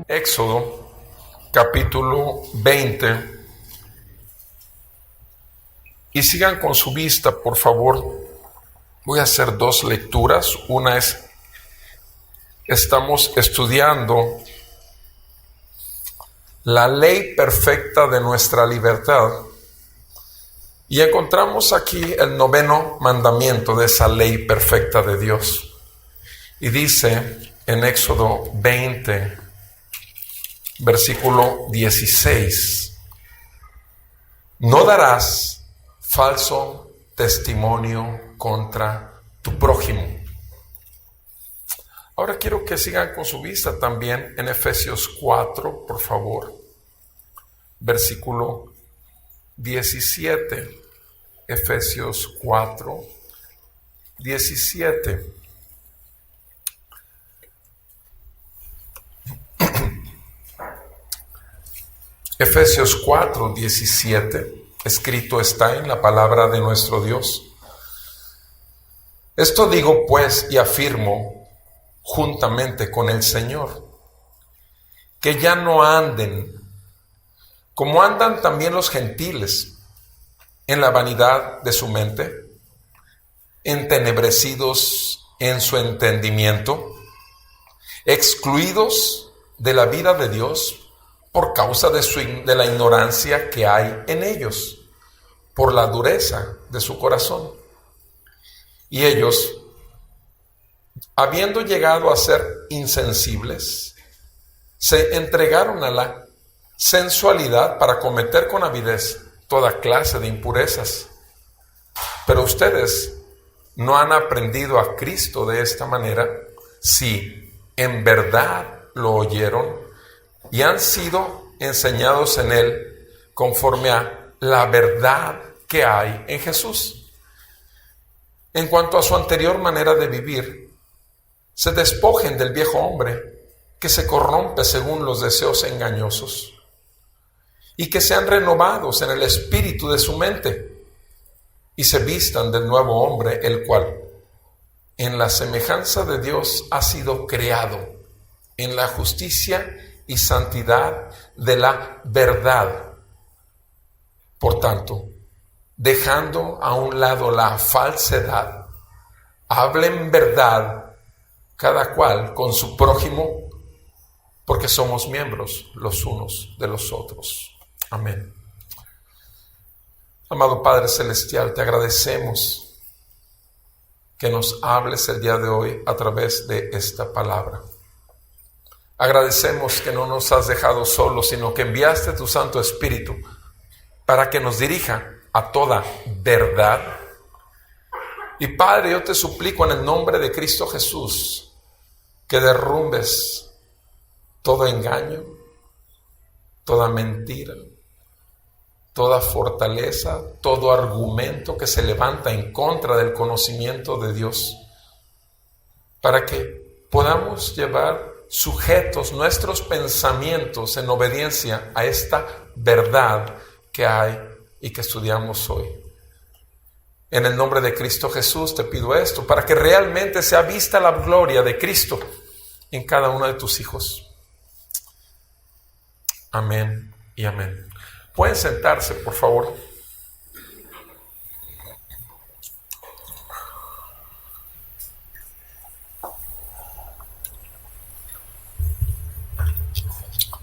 Éxodo, capítulo 20. Y sigan con su vista, por favor. Voy a hacer dos lecturas. Una es, estamos estudiando la ley perfecta de nuestra libertad. Y encontramos aquí el 9º mandamiento de esa ley perfecta de Dios. Y dice en Éxodo 20, versículo 16: no darás falso testimonio contra tu prójimo. Ahora quiero que sigan con su vista también en Efesios 4, por favor, versículo 17. Efesios 4, 17. Efesios 4, 17, escrito está en la palabra de nuestro Dios: esto digo pues y afirmo juntamente con el Señor, que ya no anden como andan también los gentiles, en la vanidad de su mente, entenebrecidos en su entendimiento, excluidos de la vida de Dios por causa de la ignorancia que hay en ellos, por la dureza de su corazón. Y ellos, habiendo llegado a ser insensibles, se entregaron a la sensualidad para cometer con avidez toda clase de impurezas. Pero ustedes no han aprendido a Cristo de esta manera, si en verdad lo oyeron y han sido enseñados en Él conforme a la verdad que hay en Jesús. En cuanto a su anterior manera de vivir, se despojen del viejo hombre que se corrompe según los deseos engañosos, y que sean renovados en el espíritu de su mente, y se vistan del nuevo hombre, el cual, en la semejanza de Dios, ha sido creado en la justicia y santidad de la verdad. Por tanto, dejando a un lado la falsedad, hablen verdad cada cual con su prójimo, porque somos miembros los unos de los otros. Amén. Amado Padre Celestial, te agradecemos que nos hables el día de hoy a través de esta palabra. Agradecemos que no nos has dejado solos, sino que enviaste tu Santo Espíritu para que nos dirija a toda verdad. Y Padre, yo te suplico en el nombre de Cristo Jesús que derrumbes todo engaño, toda mentira, toda fortaleza, todo argumento que se levanta en contra del conocimiento de Dios, para que podamos llevar sujetos nuestros pensamientos en obediencia a esta verdad que hay y que estudiamos hoy. En el nombre de Cristo Jesús te pido esto, para que realmente sea vista la gloria de Cristo en cada uno de tus hijos. Amén y amén. Pueden sentarse, por favor.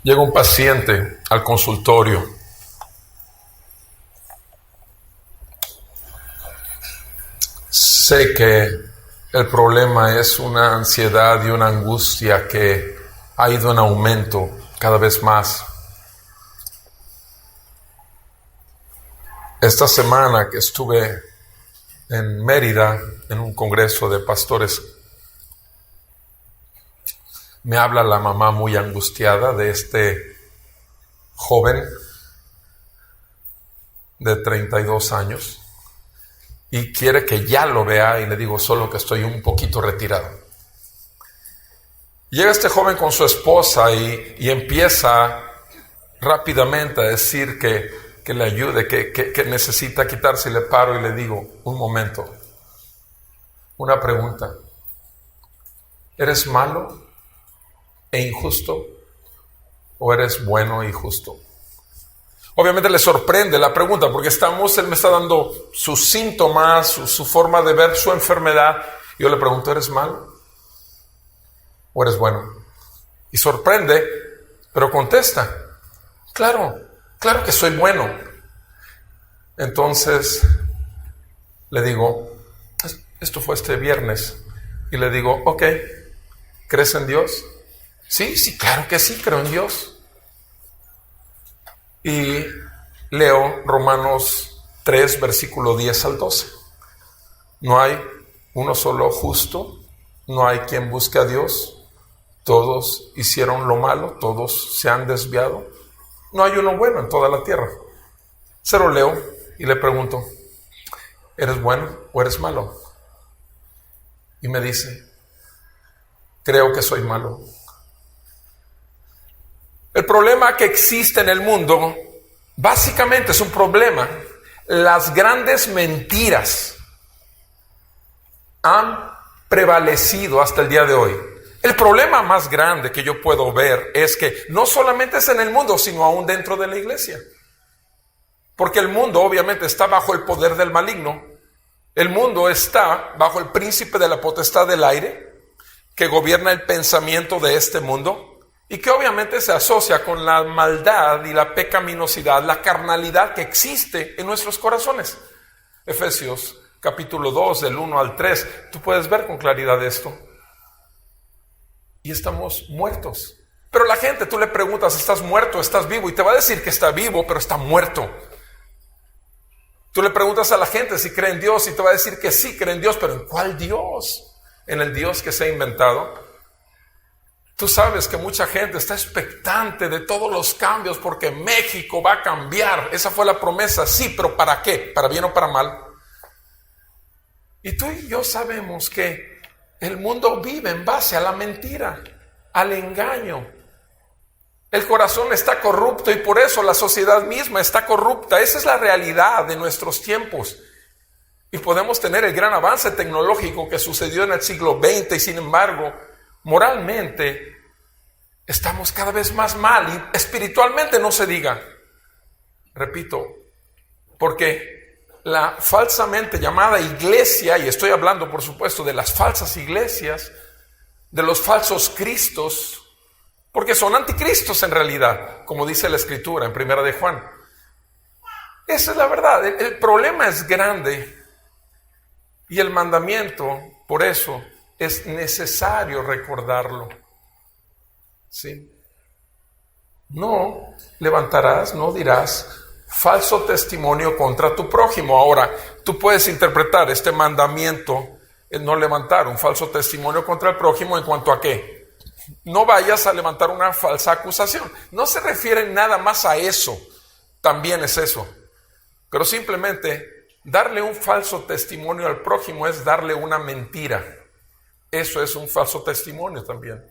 Llega un paciente al consultorio. Sé que el problema es una ansiedad y una angustia que ha ido en aumento cada vez más. Esta semana que estuve en Mérida en un congreso de pastores, me habla la mamá muy angustiada de este joven de 32 años y quiere que ya lo vea, y le digo solo que estoy un poquito retirado. Llega este joven con su esposa y empieza rápidamente a decir que le ayude, que necesita quitarse, y le paro y le digo, un momento, una pregunta. ¿Eres malo e injusto o eres bueno y justo? Obviamente le sorprende la pregunta porque él me está dando sus síntomas, su forma de ver su enfermedad. Yo le pregunto, ¿eres malo o eres bueno? Y sorprende, pero contesta, claro que soy bueno. Entonces le digo, esto fue este viernes, y le digo, ok, ¿crees en Dios? Sí, claro que sí, creo en Dios. Y leo Romanos 3, versículo 10 al 12. No hay uno solo justo, no hay quien busque a Dios. Todos hicieron lo malo, todos se han desviado. No hay uno bueno en toda la tierra. Se lo leo y le pregunto, ¿eres bueno o eres malo? Y me dice, creo que soy malo. El problema que existe en el mundo, básicamente es un problema. Las grandes mentiras han prevalecido hasta el día de hoy. El problema más grande que yo puedo ver es que no solamente es en el mundo, sino aún dentro de la iglesia. Porque el mundo obviamente está bajo el poder del maligno. El mundo está bajo el príncipe de la potestad del aire, que gobierna el pensamiento de este mundo y que obviamente se asocia con la maldad y la pecaminosidad, la carnalidad que existe en nuestros corazones. Efesios capítulo 2, del 1 al 3, tú puedes ver con claridad esto. Y estamos muertos. Pero la gente, tú le preguntas, ¿estás muerto o estás vivo? Y te va a decir que está vivo, pero está muerto. Tú le preguntas a la gente si cree en Dios y te va a decir que sí, cree en Dios, pero ¿en cuál Dios? ¿En el Dios que se ha inventado? Tú sabes que mucha gente está expectante de todos los cambios porque México va a cambiar. Esa fue la promesa, sí, pero ¿para qué? ¿Para bien o para mal? Y tú y yo sabemos que el mundo vive en base a la mentira, al engaño. El corazón está corrupto y por eso la sociedad misma está corrupta. Esa es la realidad de nuestros tiempos. Y podemos tener el gran avance tecnológico que sucedió en el siglo XX y sin embargo, moralmente estamos cada vez más mal y espiritualmente no se diga. Repito, porque la falsamente llamada iglesia, y estoy hablando por supuesto de las falsas iglesias, de los falsos cristos, porque son anticristos en realidad, como dice la escritura en 1 de Juan. Esa es la verdad. El problema es grande y el mandamiento, por eso, es necesario recordarlo. ¿Sí? No levantarás, no dirás falso testimonio contra tu prójimo. Ahora, tú puedes interpretar este mandamiento, el no levantar un falso testimonio contra el prójimo, en cuanto a qué. No vayas a levantar una falsa acusación. No se refiere nada más a eso. También es eso. Pero simplemente darle un falso testimonio al prójimo es darle una mentira. Eso es un falso testimonio también.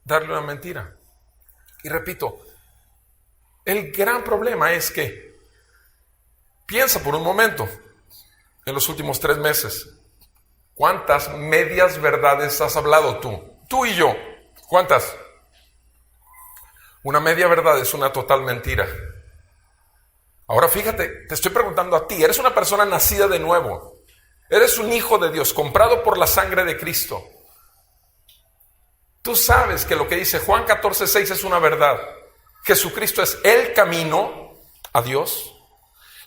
Darle una mentira. Y repito, el gran problema es que piensa por un momento en los últimos 3 meses. ¿Cuántas medias verdades has hablado tú? Tú y yo. ¿Cuántas? Una media verdad es una total mentira. Ahora fíjate, te estoy preguntando a ti, eres una persona nacida de nuevo. Eres un hijo de Dios, comprado por la sangre de Cristo. Tú sabes que lo que dice Juan 14:6 es una verdad. Jesucristo es el camino a Dios,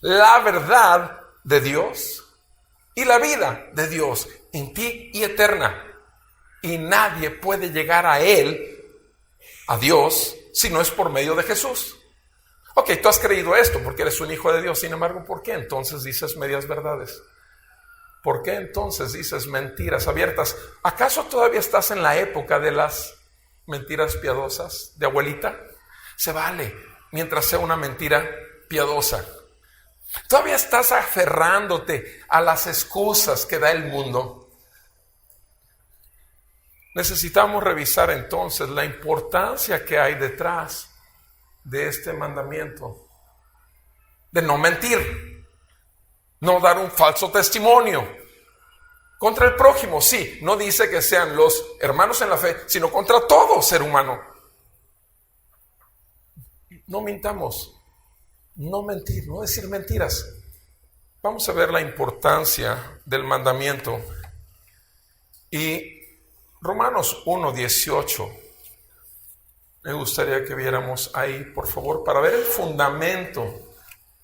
la verdad de Dios y la vida de Dios en ti y eterna. Y nadie puede llegar a Él, a Dios, si no es por medio de Jesús. Ok, tú has creído esto porque eres un hijo de Dios. Sin embargo, ¿por qué entonces dices medias verdades? ¿Por qué entonces dices mentiras abiertas? ¿Acaso todavía estás en la época de las mentiras piadosas de abuelita? Se vale, mientras sea una mentira piadosa. Todavía estás aferrándote a las excusas que da el mundo. necesitamos revisar entonces la importancia que hay detrás de este mandamiento. De no mentir, no dar un falso testimonio. Contra el prójimo, sí, no dice que sean los hermanos en la fe, sino contra todo ser humano. No mintamos, no mentir, no decir mentiras. Vamos a ver la importancia del mandamiento. Y Romanos 1:18, me gustaría que viéramos ahí, por favor, para ver el fundamento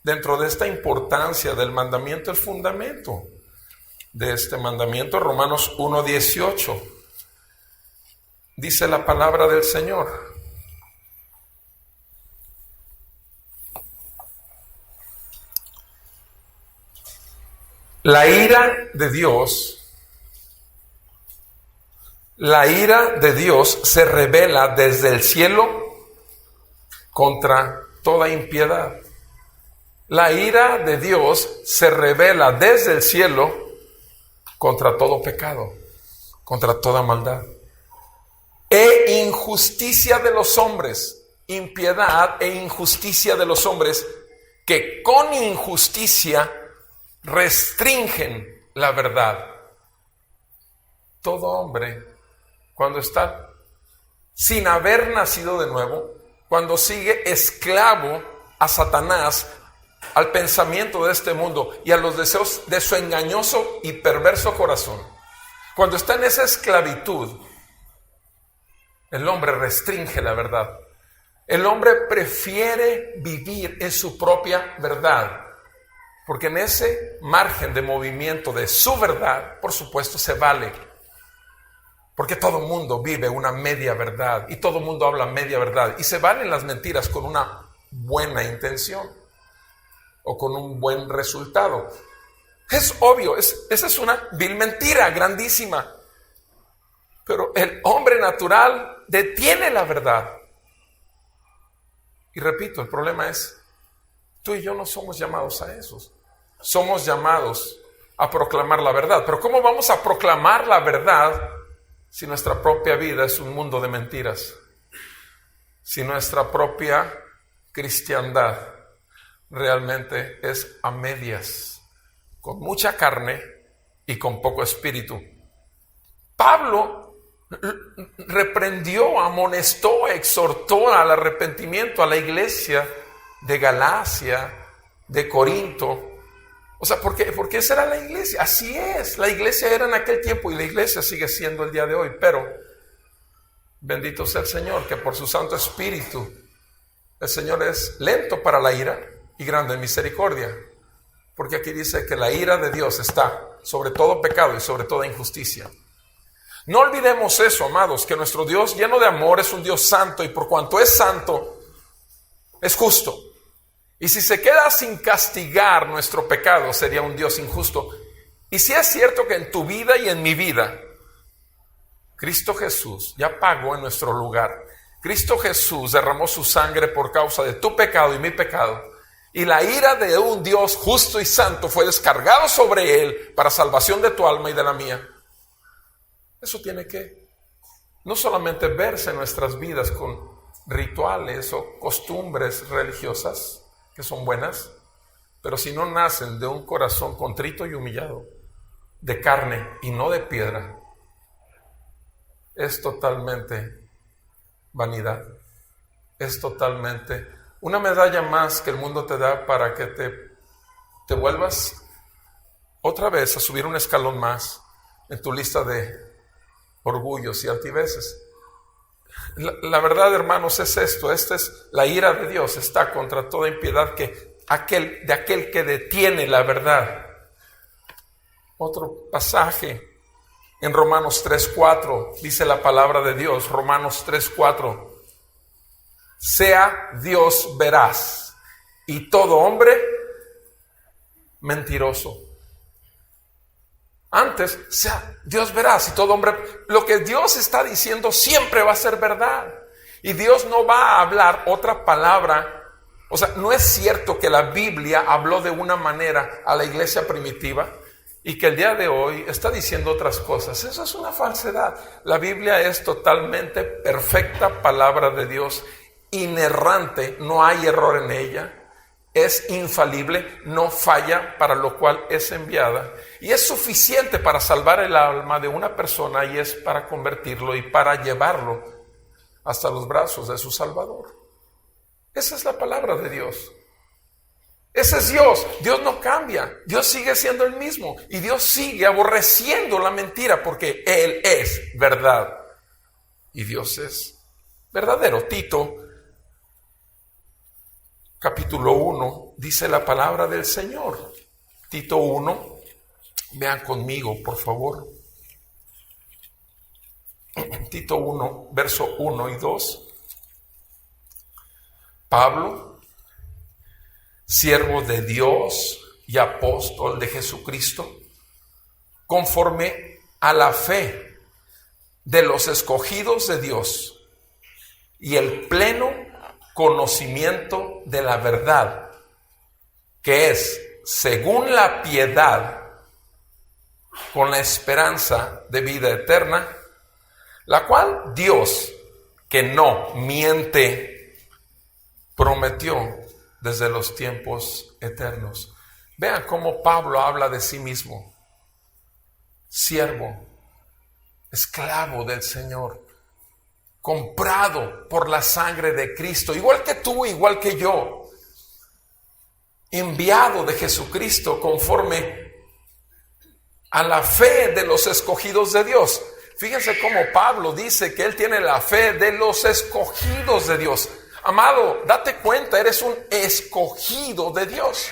dentro de esta importancia del mandamiento, el fundamento de este mandamiento. Romanos 1:18, dice la palabra del Señor: la ira de Dios se revela desde el cielo contra toda impiedad. La ira de Dios se revela desde el cielo contra todo pecado, contra toda maldad e injusticia de los hombres, impiedad e injusticia de los hombres que con injusticia restringen la verdad. Todo hombre, cuando está sin haber nacido de nuevo, cuando sigue esclavo a Satanás, al pensamiento de este mundo y a los deseos de su engañoso y perverso corazón, cuando está en esa esclavitud, el hombre restringe la verdad. El hombre prefiere vivir en su propia verdad, porque en ese margen de movimiento de su verdad, por supuesto, se vale. Porque todo el mundo vive una media verdad y todo el mundo habla media verdad y se valen las mentiras con una buena intención o con un buen resultado. Es obvio, esa es una vil mentira grandísima. Pero el hombre natural detiene la verdad. Y repito, el problema es, tú y yo no somos llamados a esos. Somos llamados a proclamar la verdad. Pero ¿cómo vamos a proclamar la verdad si nuestra propia vida es un mundo de mentiras? Si nuestra propia cristiandad realmente es a medias, con mucha carne y con poco espíritu. Pablo reprendió, amonestó, exhortó al arrepentimiento a la iglesia de Galacia, de Corinto. O sea, porque esa era la iglesia. Así es, la iglesia era en aquel tiempo y la iglesia sigue siendo el día de hoy. Pero bendito sea el Señor, que por su Santo Espíritu, el Señor es lento para la ira y grande en misericordia. Porque aquí dice que la ira de Dios está sobre todo pecado y sobre toda injusticia. No olvidemos eso, amados, que nuestro Dios lleno de amor es un Dios santo, y por cuanto es santo, es justo. Y si se queda sin castigar nuestro pecado, sería un Dios injusto. Y si es cierto que en tu vida y en mi vida, Cristo Jesús ya pagó en nuestro lugar. Cristo Jesús derramó su sangre por causa de tu pecado y mi pecado. Y la ira de un Dios justo y santo fue descargado sobre él para salvación de tu alma y de la mía. Eso tiene que no solamente verse en nuestras vidas con rituales o costumbres religiosas, que son buenas, pero si no nacen de un corazón contrito y humillado, de carne y no de piedra, es totalmente vanidad. Es totalmente una medalla más que el mundo te da para que te vuelvas otra vez a subir un escalón más en tu lista de orgullos y altiveces. La verdad, hermanos, es esto. Esta es la ira de Dios, está contra toda impiedad de aquel que detiene la verdad. Otro pasaje en Romanos 3:4 dice la palabra de Dios. Romanos 3:4: sea Dios veraz y todo hombre mentiroso. Antes, sea Dios veraz y todo hombre. Lo que Dios está diciendo siempre va a ser verdad. Y Dios no va a hablar otra palabra. O sea, no es cierto que la Biblia habló de una manera a la iglesia primitiva y que el día de hoy está diciendo otras cosas. Eso es una falsedad. La Biblia es totalmente perfecta palabra de Dios, inerrante, no hay error en ella. Es infalible, no falla, para lo cual es enviada. Y es suficiente para salvar el alma de una persona, y es para convertirlo y para llevarlo hasta los brazos de su Salvador. Esa es la palabra de Dios. Ese es Dios. Dios no cambia. Dios sigue siendo el mismo. Y Dios sigue aborreciendo la mentira, porque Él es verdad. Y Dios es verdadero. Tito capítulo 1, dice la palabra del Señor. Tito 1, vean conmigo, por favor. Tito 1, verso 1 y 2. Pablo, siervo de Dios y apóstol de Jesucristo, conforme a la fe de los escogidos de Dios y el pleno conocimiento de la verdad, que es según la piedad, con la esperanza de vida eterna, la cual Dios, que no miente, prometió desde los tiempos eternos. Vean cómo Pablo habla de sí mismo: siervo, esclavo del Señor, comprado por la sangre de Cristo, igual que tú, igual que yo, enviado de Jesucristo conforme a la fe de los escogidos de Dios. Fíjense cómo Pablo dice que él tiene la fe de los escogidos de Dios. Amado, date cuenta, eres un escogido de Dios.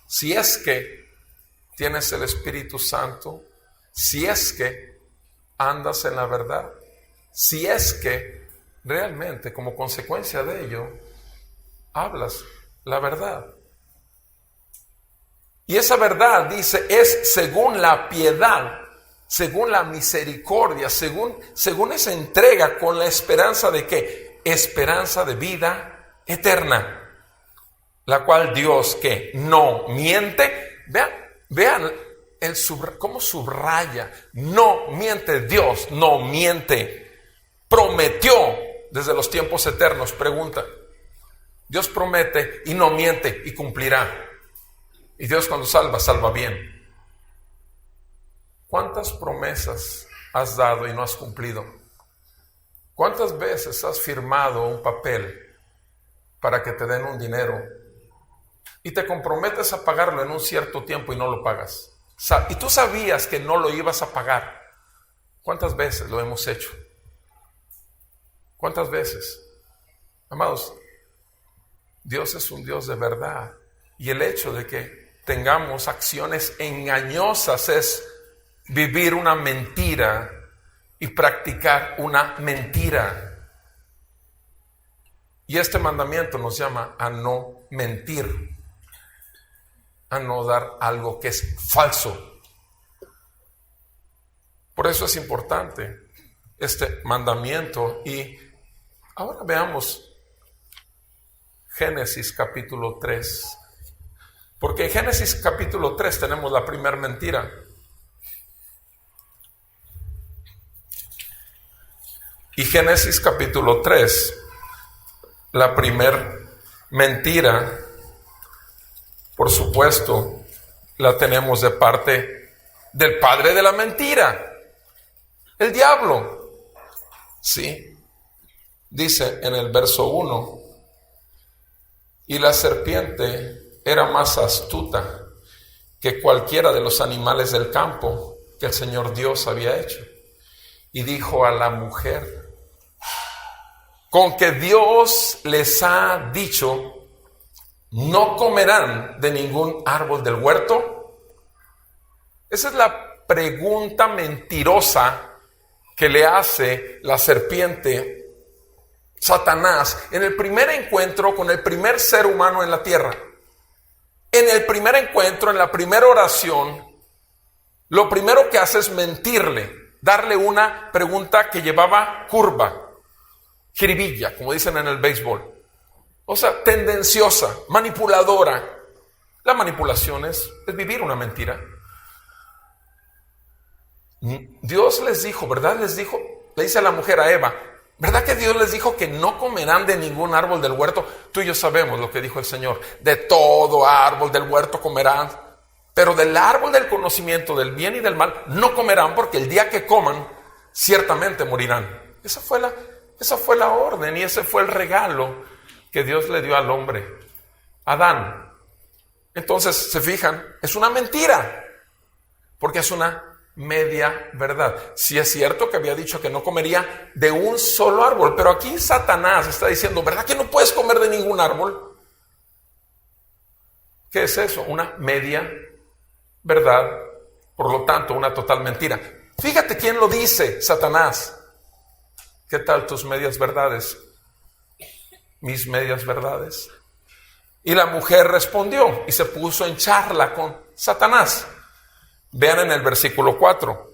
Si es que tienes el Espíritu Santo, si es que andas en la verdad, si es que realmente como consecuencia de ello hablas la verdad. Y esa verdad, dice, es según la piedad, según la misericordia, según esa entrega, con la esperanza de ¿qué? Esperanza de vida eterna, la cual Dios, que no miente. Vean cómo subraya: no miente. Dios no miente. Prometió desde los tiempos eternos. Pregunta: Dios promete y no miente, y cumplirá. Y Dios, cuando salva, salva bien. ¿Cuántas promesas has dado y no has cumplido? ¿Cuántas veces has firmado un papel para que te den un dinero y te comprometes a pagarlo en un cierto tiempo y no lo pagas? Y tú sabías que no lo ibas a pagar. ¿Cuántas veces lo hemos hecho? ¿Cuántas veces? Amados, Dios es un Dios de verdad, y el hecho de que tengamos acciones engañosas es vivir una mentira y practicar una mentira. Y este mandamiento nos llama a no mentir, a no dar algo que es falso. Por eso es importante este mandamiento. Y ahora veamos Génesis capítulo 3. Porque en Génesis capítulo 3 tenemos la primera mentira. Y Génesis capítulo 3, la primera mentira, por supuesto, la tenemos de parte del padre de la mentira, el diablo. Sí, dice en el verso 1: y la serpiente era más astuta que cualquiera de los animales del campo que el Señor Dios había hecho. Y dijo a la mujer: con que Dios les ha dicho, no comerán de ningún árbol del huerto. Esa es la pregunta mentirosa que le hace la serpiente, Satanás, en el primer encuentro con el primer ser humano en la tierra. En el primer encuentro, en la primera oración, lo primero que hace es mentirle, darle una pregunta que llevaba curva, jiribilla, como dicen en el béisbol. O sea, tendenciosa, manipuladora. La manipulación es vivir una mentira. Dios les dijo, ¿verdad? Le dice a la mujer, a Eva, ¿verdad que Dios les dijo que no comerán de ningún árbol del huerto? Tú y yo sabemos lo que dijo el Señor. De todo árbol del huerto comerán, pero del árbol del conocimiento del bien y del mal no comerán, porque el día que coman, ciertamente morirán. Esa fue la orden y ese fue el regalo que Dios le dio al hombre, Adán. Entonces, se fijan, es una mentira, porque es una media verdad. Sí es cierto que había dicho que no comería de un solo árbol, pero aquí Satanás está diciendo, ¿verdad que no puedes comer de ningún árbol? ¿Qué es eso? Una media verdad, por lo tanto, una total mentira. Fíjate quién lo dice, Satanás. ¿Qué tal tus medias verdades? Mis medias verdades. Y la mujer respondió y se puso en charla con Satanás. Vean en el versículo 4.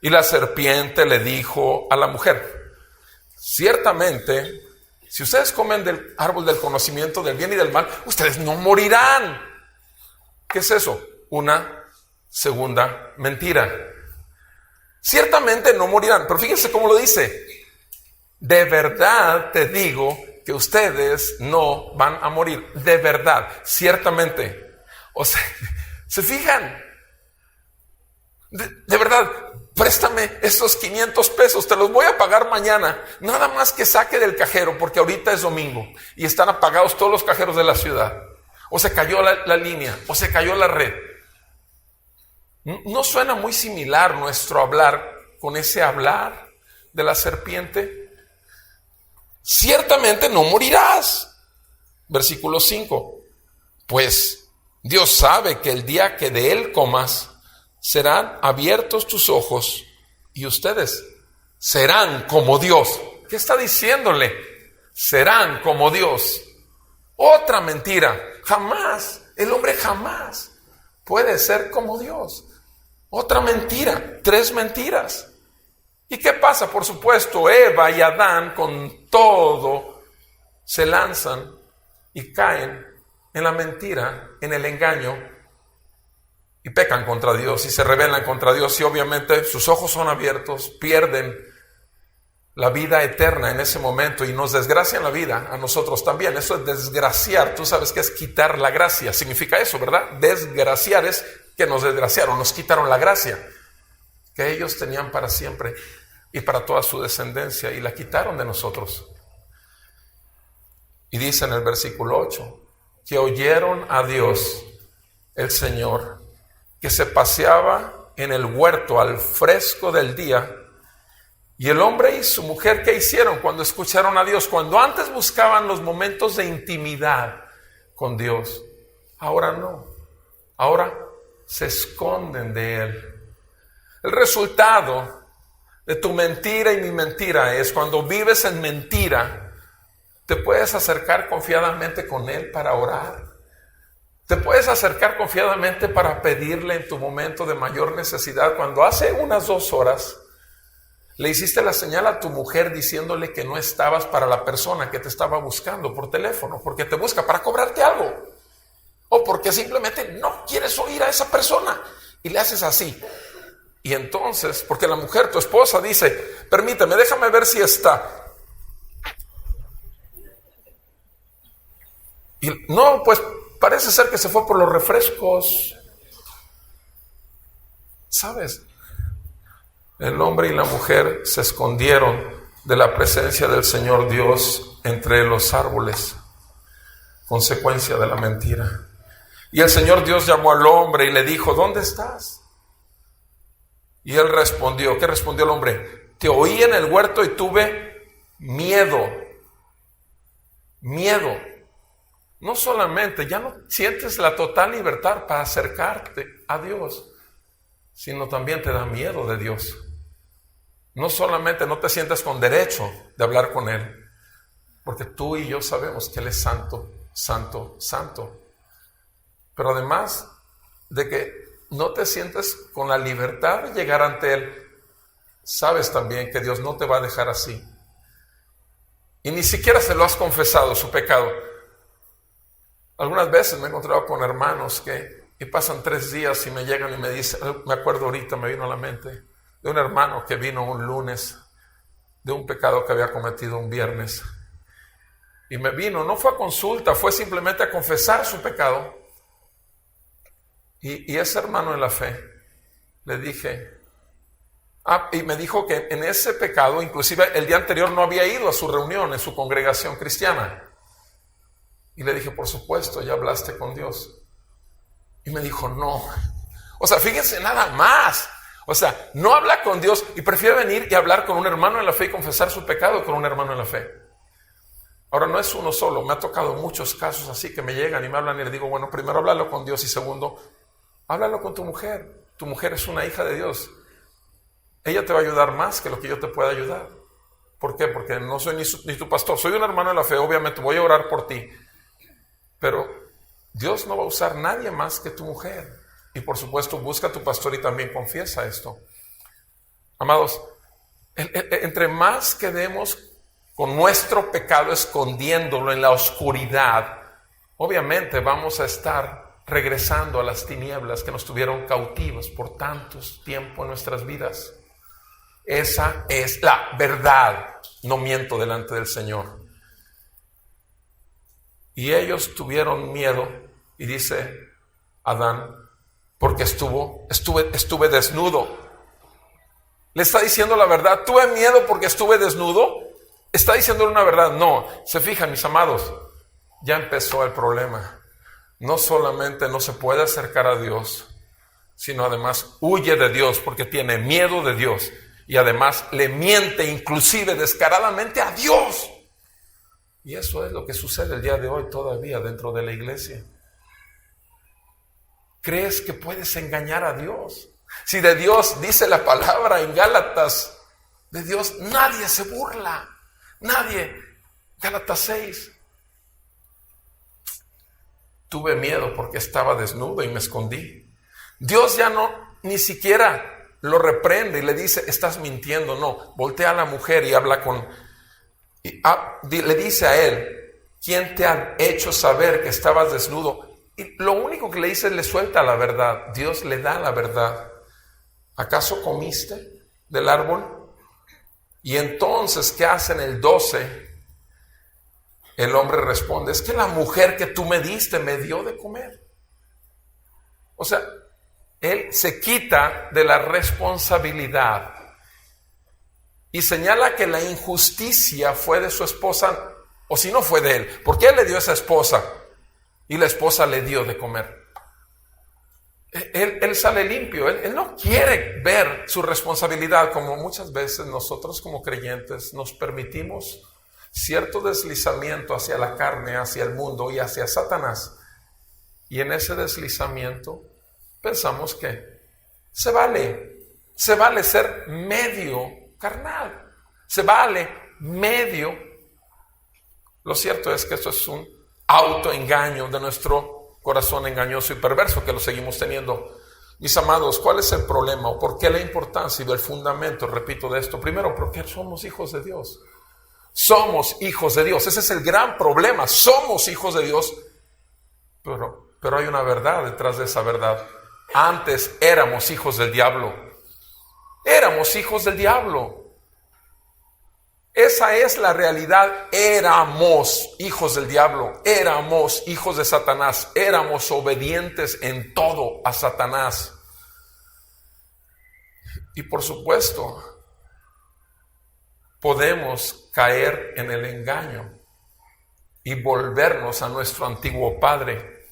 Y la serpiente le dijo a la mujer, ciertamente, si ustedes comen del árbol del conocimiento del bien y del mal, ustedes no morirán. ¿Qué es eso? Una segunda mentira. Ciertamente no morirán, pero fíjense cómo lo dice. De verdad te digo que ustedes no van a morir. De verdad, ciertamente. O sea, ¿se fijan? De verdad, préstame esos 500 pesos, te los voy a pagar mañana. Nada más que saque del cajero, porque ahorita es domingo y están apagados todos los cajeros de la ciudad. O se cayó la línea, o se cayó la red. ¿No suena muy similar nuestro hablar con ese hablar de la serpiente? Ciertamente no morirás. Versículo 5. Pues Dios sabe que el día que de él comas, serán abiertos tus ojos y ustedes serán como Dios. ¿Qué está diciéndole? Serán como Dios. Otra mentira. Jamás, el hombre jamás puede ser como Dios. Otra mentira. 3 mentiras. ¿Y qué pasa? Por supuesto, Eva y Adán con todo se lanzan y caen en la mentira, en el engaño, y pecan contra Dios y se rebelan contra Dios, y obviamente sus ojos son abiertos, pierden la vida eterna en ese momento y nos desgracian la vida a nosotros también. Eso es desgraciar. Tú sabes qué es quitar la gracia. Significa eso, ¿verdad? Desgraciar es que nos desgraciaron, nos quitaron la gracia que ellos tenían para siempre y para toda su descendencia, y la quitaron de nosotros. Y dice en el versículo 8 que oyeron a Dios, el Señor, que se paseaba en el huerto al fresco del día. Y el hombre y su mujer, ¿qué hicieron cuando escucharon a Dios? Cuando antes buscaban los momentos de intimidad con Dios, ahora no. Ahora se esconden de Él. El resultado de tu mentira y mi mentira es cuando vives en mentira, te puedes acercar confiadamente con Él para orar. Te puedes acercar confiadamente para pedirle en tu momento de mayor necesidad. Cuando hace unas 2 horas le hiciste la señal a tu mujer diciéndole que no estabas para la persona que te estaba buscando por teléfono, porque te busca para cobrarte algo, o porque simplemente no quieres oír a esa persona, y le haces así. Y entonces, porque la mujer, tu esposa, dice, permíteme, déjame ver si está. Y no, pues parece ser que se fue por los refrescos. ¿Sabes? El hombre y la mujer se escondieron de la presencia del Señor Dios entre los árboles, consecuencia de la mentira. Y el Señor Dios llamó al hombre y le dijo, ¿dónde estás? Y él respondió, ¿qué respondió el hombre? Te oí en el huerto y tuve miedo. Miedo. No solamente, ya no sientes la total libertad para acercarte a Dios, sino también te da miedo de Dios. No solamente no te sientes con derecho de hablar con Él, porque tú y yo sabemos que Él es santo, santo, santo. Pero además de que no te sientes con la libertad de llegar ante Él, sabes también que Dios no te va a dejar así. Y ni siquiera se lo has confesado, su pecado. Algunas veces me he encontrado con hermanos que pasan 3 días y me llegan y me dicen, me acuerdo ahorita, me vino a la mente, de un hermano que vino un lunes de un pecado que había cometido un viernes. Y me vino, no fue a consulta, fue simplemente a confesar su pecado. Y ese hermano en la fe, le dije, y me dijo que en ese pecado, inclusive el día anterior no había ido a su reunión en su congregación cristiana. Y le dije, por supuesto, ya hablaste con Dios. Y me dijo, no. O sea, fíjense nada más. O sea, no habla con Dios y prefiere venir y hablar con un hermano en la fe y confesar su pecado con un hermano en la fe. Ahora, no es uno solo, me ha tocado muchos casos así que me llegan y me hablan y le digo, bueno, primero háblalo con Dios y segundo, háblalo con tu mujer. Tu mujer es una hija de Dios. Ella te va a ayudar más que lo que yo te pueda ayudar. ¿Por qué? Porque no soy ni tu pastor, soy un hermano en la fe, obviamente voy a orar por ti. Pero Dios no va a usar nadie más que tu mujer. Y por supuesto, busca a tu pastor y también confiesa esto. Amados, entre más quedemos con nuestro pecado escondiéndolo en la oscuridad, obviamente vamos a estar regresando a las tinieblas que nos tuvieron cautivos por tantos tiempo en nuestras vidas. Esa es la verdad. No miento delante del Señor. Y ellos tuvieron miedo, y dice Adán, porque estuve desnudo. Le está diciendo la verdad. Tuve miedo porque estuve desnudo. ¿Está diciendo una verdad? No. Se fijan, mis amados, ya empezó el problema. No solamente no se puede acercar a Dios, sino además huye de Dios porque tiene miedo de Dios. Y además le miente inclusive descaradamente a Dios. Y eso es lo que sucede el día de hoy todavía dentro de la iglesia. ¿Crees que puedes engañar a Dios? Si de Dios dice la palabra en Gálatas, de Dios nadie se burla. Nadie. Gálatas 6. Tuve miedo porque estaba desnudo y me escondí. Dios ya no, ni siquiera lo reprende y le dice, estás mintiendo. No, voltea a la mujer y habla le dice a él, ¿quién te ha hecho saber que estabas desnudo? Y lo único que le dice es le suelta la verdad. Dios le da la verdad. ¿Acaso comiste del árbol? Y entonces, ¿qué hace en el 12? El hombre responde, es que la mujer que tú me diste me dio de comer. O sea, él se quita de la responsabilidad y señala que la injusticia fue de su esposa, o si no fue de él, porque él le dio a esa esposa y la esposa le dio de comer. Él sale limpio, él no quiere ver su responsabilidad, como muchas veces nosotros como creyentes nos permitimos cierto deslizamiento hacia la carne, hacia el mundo y hacia Satanás. Y en ese deslizamiento pensamos que se vale ser medio carnal, se vale medio. Lo cierto es que esto es un autoengaño de nuestro corazón engañoso y perverso que lo seguimos teniendo. Mis amados, ¿cuál es el problema o por qué la importancia y el fundamento, repito, de esto? Primero, porque somos hijos de Dios. Somos hijos de Dios. Ese es el gran problema. Somos hijos de Dios, pero hay una verdad detrás de esa verdad. Antes éramos hijos del diablo. Éramos hijos del diablo. Esa es la realidad. Éramos hijos del diablo. Éramos hijos de Satanás. Éramos obedientes en todo a Satanás. Y por supuesto, podemos caer en el engaño y volvernos a nuestro antiguo padre.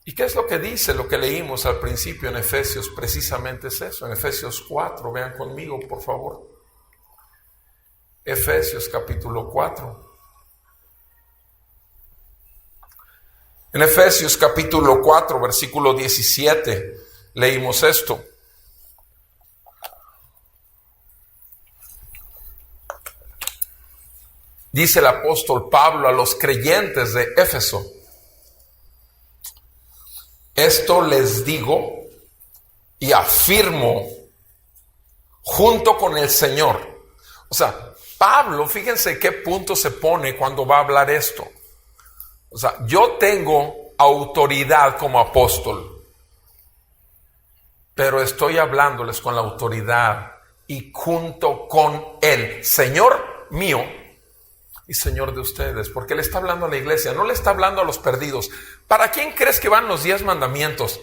¿Y qué es lo que dice? Lo que leímos al principio en Efesios, precisamente es eso. En Efesios 4, vean conmigo, por favor. Efesios capítulo 4. En Efesios capítulo 4, versículo 17, leímos esto. Dice el apóstol Pablo a los creyentes de Éfeso: esto les digo y afirmo junto con el Señor. O sea, Pablo, fíjense qué punto se pone cuando va a hablar esto. O sea, yo tengo autoridad como apóstol, pero estoy hablándoles con la autoridad y junto con el Señor mío y Señor de ustedes, porque le está hablando a la iglesia, no le está hablando a los perdidos. ¿Para quién crees que van los 10 mandamientos?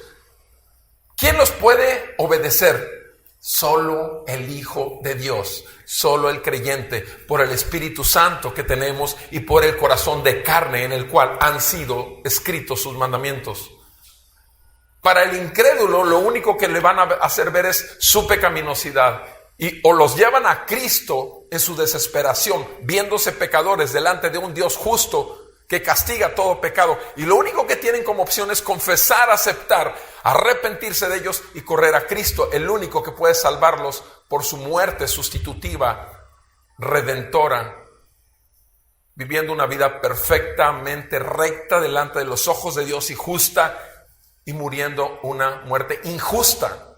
¿Quién los puede obedecer? Solo el Hijo de Dios, solo el creyente, por el Espíritu Santo que tenemos y por el corazón de carne en el cual han sido escritos sus mandamientos. Para el incrédulo, lo único que le van a hacer ver es su pecaminosidad. Y o los llevan a Cristo en su desesperación, viéndose pecadores delante de un Dios justo que castiga todo pecado. Y lo único que tienen como opción es confesar, aceptar, arrepentirse de ellos y correr a Cristo, el único que puede salvarlos por su muerte sustitutiva, redentora, viviendo una vida perfectamente recta delante de los ojos de Dios y justa, y muriendo una muerte injusta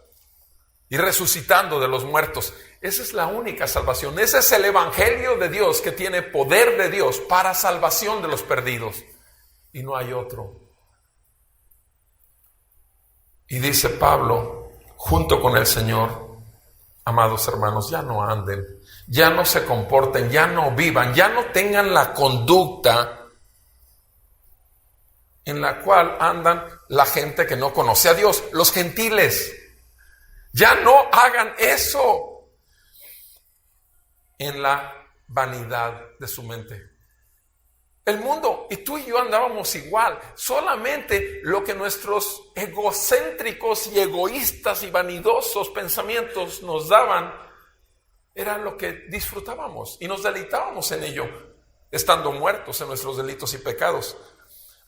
y resucitando de los muertos. Esa es la única salvación. Ese es el evangelio de Dios que tiene poder de Dios para salvación de los perdidos. Y no hay otro. Y dice Pablo, junto con el Señor, amados hermanos, ya no anden, ya no se comporten, ya no vivan, ya no tengan la conducta en la cual andan la gente que no conoce a Dios, los gentiles. Ya no hagan eso en la vanidad de su mente. El mundo y tú y yo andábamos igual, solamente lo que nuestros egocéntricos y egoístas y vanidosos pensamientos nos daban era lo que disfrutábamos y nos deleitábamos en ello, estando muertos en nuestros delitos y pecados.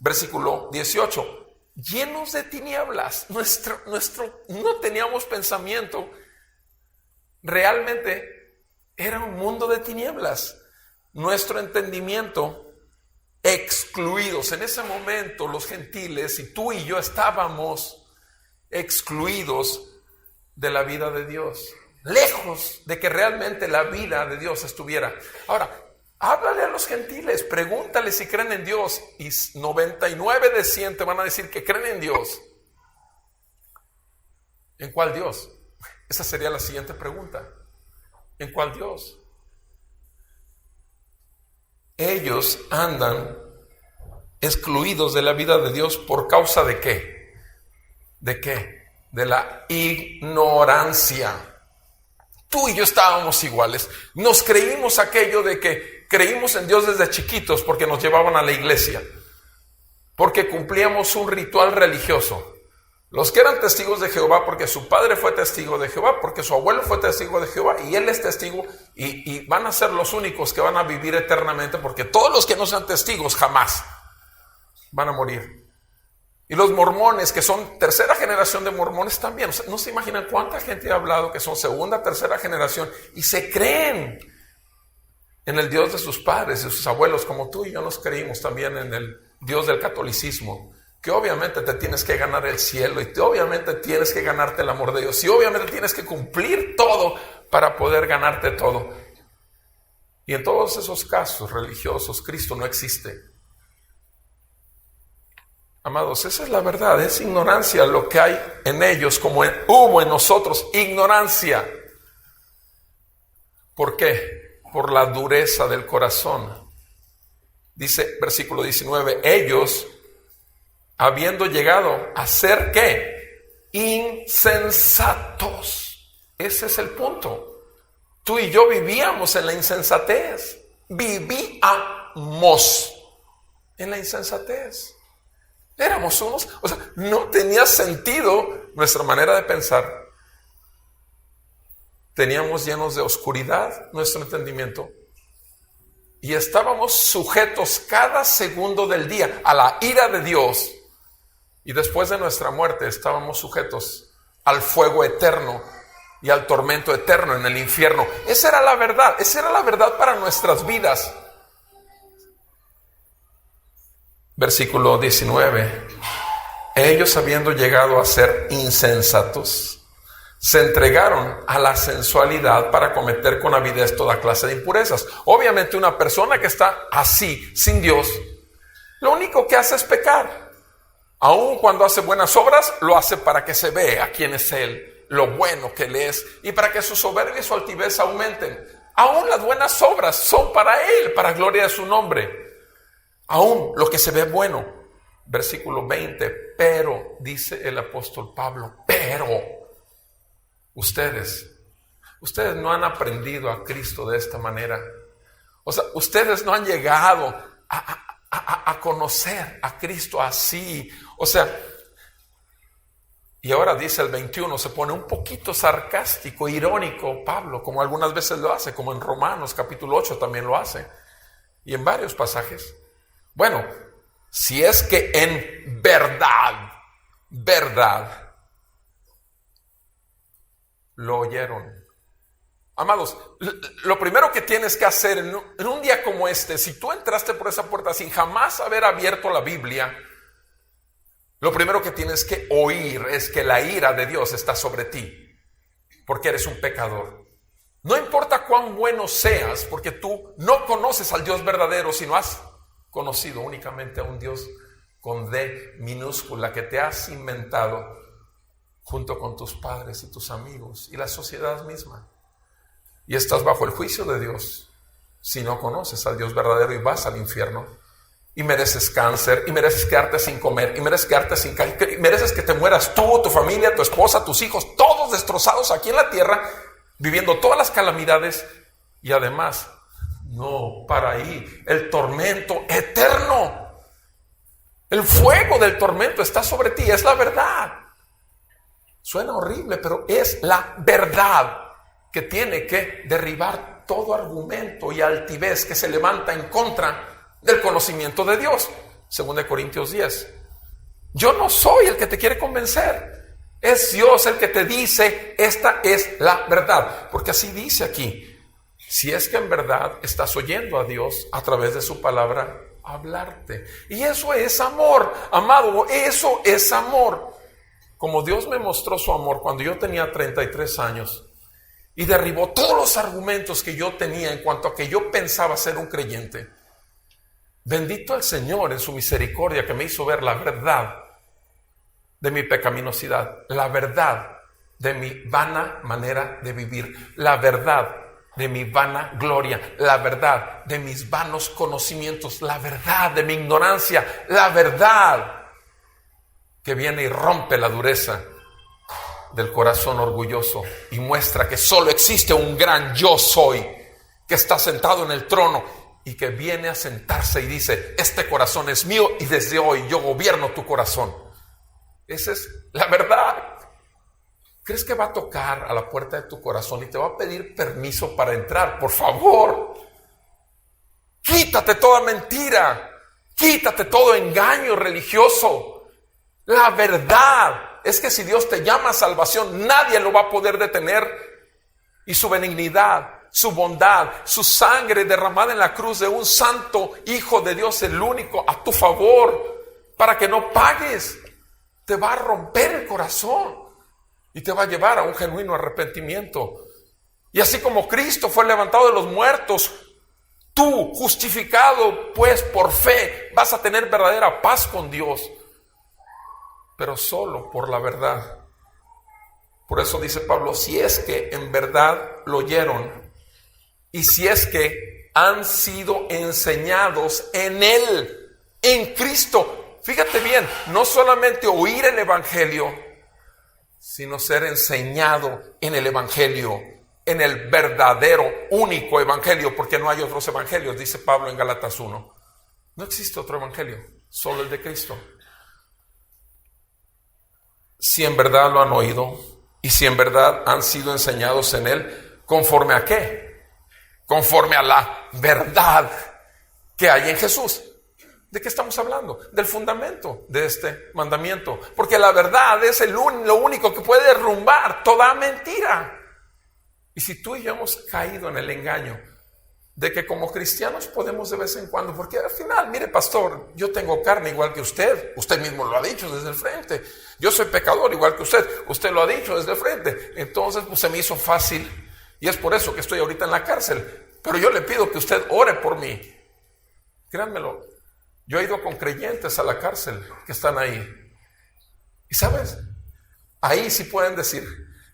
Versículo 18. Llenos de tinieblas, no teníamos pensamiento, realmente era un mundo de tinieblas, nuestro entendimiento excluidos. En ese momento los gentiles y tú y yo estábamos excluidos de la vida de Dios, lejos de que realmente la vida de Dios estuviera. Ahora, háblale a los gentiles, pregúntale si creen en Dios y 99 de 100 te van a decir que creen en Dios. ¿En cuál Dios? Esa sería la siguiente pregunta. ¿En cuál Dios? Ellos andan excluidos de la vida de Dios por causa de ¿qué? ¿De qué? De la ignorancia. Tú y yo estábamos iguales. Nos creímos aquello de que creímos en Dios desde chiquitos porque nos llevaban a la iglesia, porque cumplíamos un ritual religioso. Los que eran testigos de Jehová porque su padre fue testigo de Jehová, porque su abuelo fue testigo de Jehová y él es testigo y van a ser los únicos que van a vivir eternamente, porque todos los que no sean testigos jamás van a morir. Y los mormones, que son tercera generación de mormones también, o sea, no se imaginan cuánta gente ha hablado que son segunda, tercera generación y se creen en el Dios de sus padres, de sus abuelos, como tú y yo nos creímos también en el Dios del catolicismo, que obviamente te tienes que ganar el cielo y obviamente tienes que ganarte el amor de Dios y obviamente tienes que cumplir todo para poder ganarte todo. Y en todos esos casos religiosos, Cristo no existe. Amados, esa es la verdad, es ignorancia lo que hay en ellos, como hubo en nosotros, ignorancia. ¿Por qué? Por la dureza del corazón. Dice versículo 19, ellos, habiendo llegado a ser ¿qué? Insensatos. Ese es el punto. Tú y yo vivíamos en la insensatez. Vivíamos en la insensatez. Éramos unos, o sea, no tenía sentido nuestra manera de pensar. Teníamos llenos de oscuridad nuestro entendimiento y estábamos sujetos cada segundo del día a la ira de Dios, y después de nuestra muerte estábamos sujetos al fuego eterno y al tormento eterno en el infierno. Esa era la verdad para nuestras vidas. Versículo 19. Ellos, habiendo llegado a ser insensatos, se entregaron a la sensualidad para cometer con avidez toda clase de impurezas. Obviamente una persona que está así, sin Dios, lo único que hace es pecar. Aun cuando hace buenas obras, lo hace para que se vea quién es Él. lo bueno que Él es y para que su soberbia y su altivez aumenten. Aún las buenas obras son para Él, para gloria de su nombre. Aún lo que se ve bueno. Versículo 20, pero, dice el apóstol Pablo, pero ustedes no han aprendido a Cristo de esta manera. O sea, ustedes no han llegado a conocer a Cristo así. O sea, y ahora dice el 21, se pone un poquito sarcástico, irónico Pablo, como algunas veces lo hace, como en Romanos capítulo 8 también lo hace, y en varios pasajes. Bueno, si es que en verdad lo oyeron. Amados, lo primero que tienes que hacer en un día como este, si tú entraste por esa puerta sin jamás haber abierto la Biblia, lo primero que tienes que oír es que la ira de Dios está sobre ti, porque eres un pecador. No importa cuán bueno seas, porque tú no conoces al Dios verdadero, sino has conocido únicamente a un Dios con D minúscula que te has inventado junto con tus padres y tus amigos y la sociedad misma. Y estás bajo el juicio de Dios si no conoces al Dios verdadero y vas al infierno. Y mereces cáncer, y mereces quedarte sin comer, y mereces quedarte sin y mereces que te mueras tú, tu familia, tu esposa, tus hijos, todos destrozados aquí en la tierra, viviendo todas las calamidades. Y además, no para ahí, el tormento eterno. El fuego del tormento está sobre ti, es la verdad. Suena horrible, pero es la verdad que tiene que derribar todo argumento y altivez que se levanta en contra del conocimiento de Dios. 2 Corintios 10. Yo no soy el que te quiere convencer. Es Dios el que te dice, esta es la verdad. Porque así dice aquí, si es que en verdad estás oyendo a Dios a través de su palabra hablarte. Y eso es amor, amado, eso es amor. Como Dios me mostró su amor cuando yo tenía 33 años y derribó todos los argumentos que yo tenía en cuanto a que yo pensaba ser un creyente. Bendito el Señor en su misericordia que me hizo ver la verdad de mi pecaminosidad, la verdad de mi vana manera de vivir, la verdad de mi vana gloria, la verdad de mis vanos conocimientos, la verdad de mi ignorancia, la verdad que viene y rompe la dureza del corazón orgulloso y muestra que solo existe un gran yo soy que está sentado en el trono y que viene a sentarse y dice, este corazón es mío y desde hoy yo gobierno tu corazón. Esa es la verdad. ¿Crees que va a tocar a la puerta de tu corazón y te va a pedir permiso para entrar? Por favor, quítate toda mentira, quítate todo engaño religioso. La verdad es que si Dios te llama a salvación, nadie lo va a poder detener. Y su benignidad, su bondad, su sangre derramada en la cruz de un santo Hijo de Dios, el único, a tu favor, para que no pagues, te va a romper el corazón y te va a llevar a un genuino arrepentimiento. Y así como Cristo fue levantado de los muertos, tú, justificado pues por fe, vas a tener verdadera paz con Dios, pero solo por la verdad. Por eso dice Pablo, si es que en verdad lo oyeron y si es que han sido enseñados en Él, en Cristo. Fíjate bien, no solamente oír el Evangelio, sino ser enseñado en el Evangelio, en el verdadero, único Evangelio, porque no hay otros evangelios, dice Pablo en Gálatas 1. No existe otro Evangelio, solo el de Cristo. Si en verdad lo han oído y si en verdad han sido enseñados en Él, ¿conforme a qué? Conforme a la verdad que hay en Jesús. ¿De qué estamos hablando? Del fundamento de este mandamiento. Porque la verdad es lo único que puede derrumbar toda mentira. Y si tú y yo hemos caído en el engaño de que como cristianos podemos de vez en cuando, porque al final, mire pastor, yo tengo carne igual que usted mismo lo ha dicho desde el frente, yo soy pecador igual que usted lo ha dicho desde el frente, entonces pues se me hizo fácil y es por eso que estoy ahorita en la cárcel, pero yo le pido que usted ore por mí. Créanmelo, yo he ido con creyentes a la cárcel que están ahí y sabes, ahí sí pueden decir,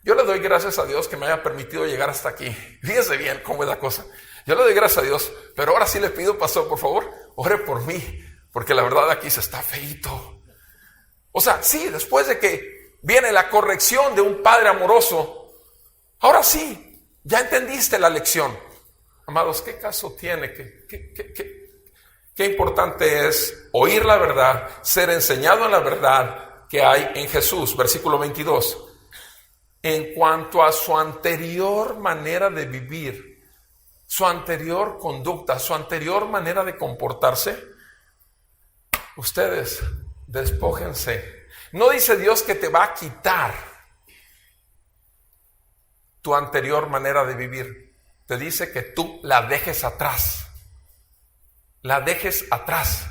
Yo le doy gracias a Dios que me haya permitido llegar hasta aquí. Fíjense bien cómo es la cosa. Yo le doy gracias a Dios, pero ahora sí le pido, pastor, por favor, ore por mí, porque la verdad aquí se está feíto. O sea, sí, después de que viene la corrección de un padre amoroso, ahora sí, ya entendiste la lección. Amados, ¿qué caso tiene? Qué importante es oír la verdad, ser enseñado en la verdad que hay en Jesús. Versículo 22. En cuanto a su anterior manera de vivir, su anterior conducta, su anterior manera de comportarse, ustedes despójense. No dice Dios que te va a quitar tu anterior manera de vivir. Te dice que tú la dejes atrás. La dejes atrás.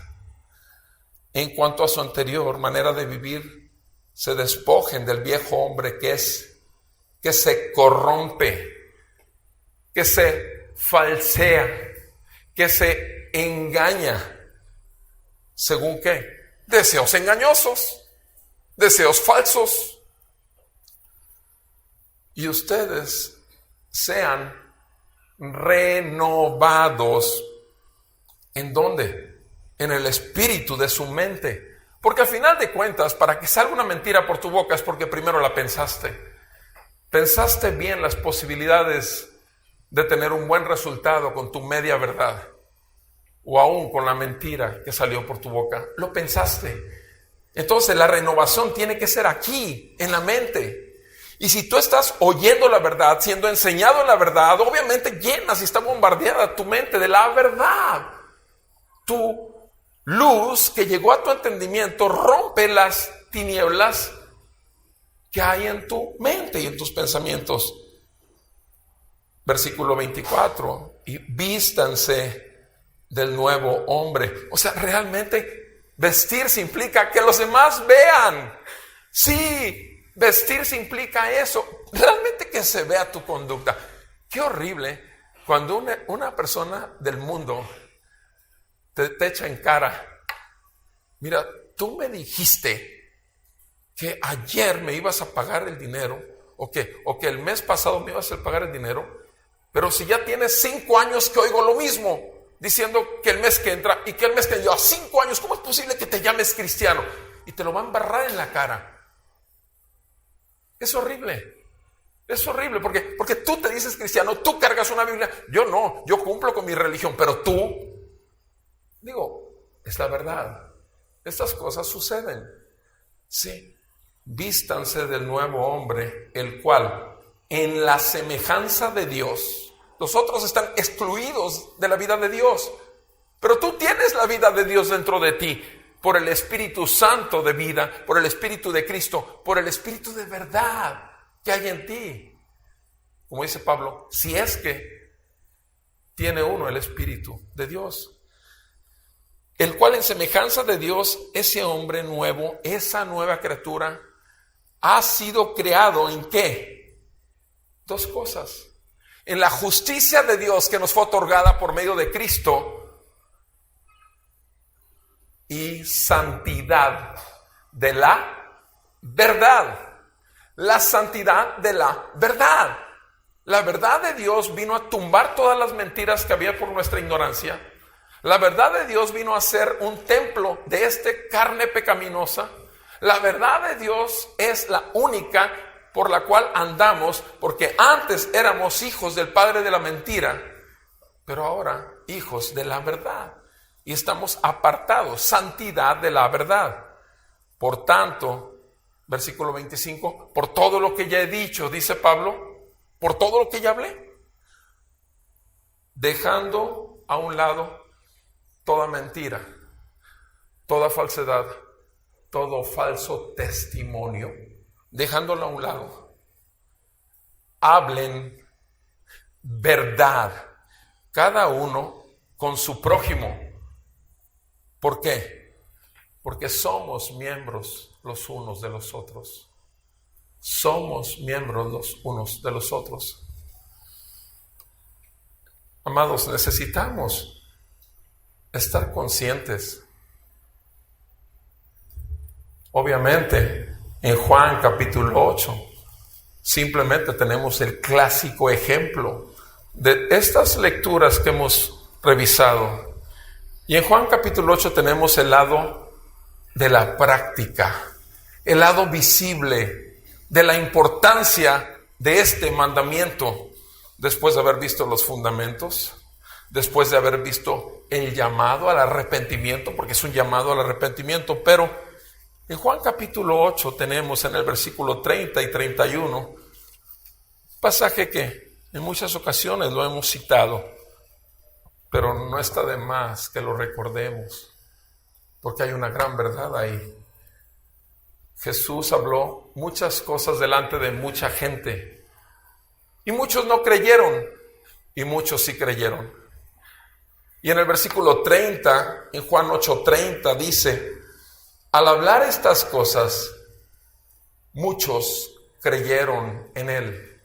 En cuanto a su anterior manera de vivir, se despojen del viejo hombre que se corrompe, que se falsea, que se engaña. ¿Según qué? Deseos engañosos, deseos falsos. Y ustedes sean renovados. ¿En dónde? En el espíritu de su mente. Porque al final de cuentas, para que salga una mentira por tu boca es porque primero la pensaste. Pensaste bien las posibilidades de tener un buen resultado con tu media verdad o aún con la mentira que salió por tu boca. Lo pensaste. Entonces la renovación tiene que ser aquí, en la mente. Y si tú estás oyendo la verdad, siendo enseñado en la verdad, obviamente llenas y está bombardeada tu mente de la verdad. Tu luz que llegó a tu entendimiento rompe las tinieblas que hay en tu mente y en tus pensamientos. Versículo 24. Y vístanse del nuevo hombre. O sea, realmente vestirse implica que los demás vean. Sí, vestirse implica eso. Realmente que se vea tu conducta. Qué horrible cuando una persona del mundo te echa en cara. Mira, tú me dijiste que ayer me ibas a pagar el dinero, o que el mes pasado me ibas a pagar el dinero, pero si ya tienes 5 años que oigo lo mismo, diciendo que el mes que entra y que el mes que lleva 5 años, ¿cómo es posible que te llames cristiano? Y te lo van a embarrar en la cara. Es horrible porque tú te dices cristiano, tú cargas una Biblia, yo no, yo cumplo con mi religión, pero tú, es la verdad. Estas cosas suceden. Sí. Vístanse del nuevo hombre, el cual en la semejanza de Dios, los otros están excluidos de la vida de Dios, pero tú tienes la vida de Dios dentro de ti, por el Espíritu Santo de vida, por el Espíritu de Cristo, por el Espíritu de verdad que hay en ti. Como dice Pablo, si es que tiene uno el Espíritu de Dios, el cual en semejanza de Dios, ese hombre nuevo, esa nueva criatura, ha sido creado ¿en qué? 2 cosas. En la justicia de Dios que nos fue otorgada por medio de Cristo y santidad de la verdad. La santidad de la verdad. La verdad de Dios vino a tumbar todas las mentiras que había por nuestra ignorancia. La verdad de Dios vino a ser un templo de esta carne pecaminosa. La verdad de Dios es la única por la cual andamos, porque antes éramos hijos del padre de la mentira, pero ahora hijos de la verdad. Y estamos apartados, santidad de la verdad. Por tanto, versículo 25, por todo lo que ya he dicho, dice Pablo, por todo lo que ya hablé, dejando a un lado toda mentira, toda falsedad, todo falso testimonio, dejándolo a un lado. Hablen verdad, cada uno con su prójimo. ¿Por qué? Porque somos miembros los unos de los otros. Somos miembros los unos de los otros. Amados, necesitamos estar conscientes. Obviamente, en Juan capítulo 8 simplemente tenemos el clásico ejemplo de estas lecturas que hemos revisado. Y en Juan capítulo 8 tenemos el lado de la práctica, el lado visible de la importancia de este mandamiento, después de haber visto los fundamentos, después de haber visto el llamado al arrepentimiento, porque es un llamado al arrepentimiento. Pero en Juan capítulo 8 tenemos en el versículo 30 y 31, pasaje que en muchas ocasiones lo hemos citado, pero no está de más que lo recordemos, porque hay una gran verdad ahí. Jesús habló muchas cosas delante de mucha gente, y muchos no creyeron, y muchos sí creyeron. Y en el versículo 30, en Juan 8:30 dice: al hablar estas cosas, muchos creyeron en él,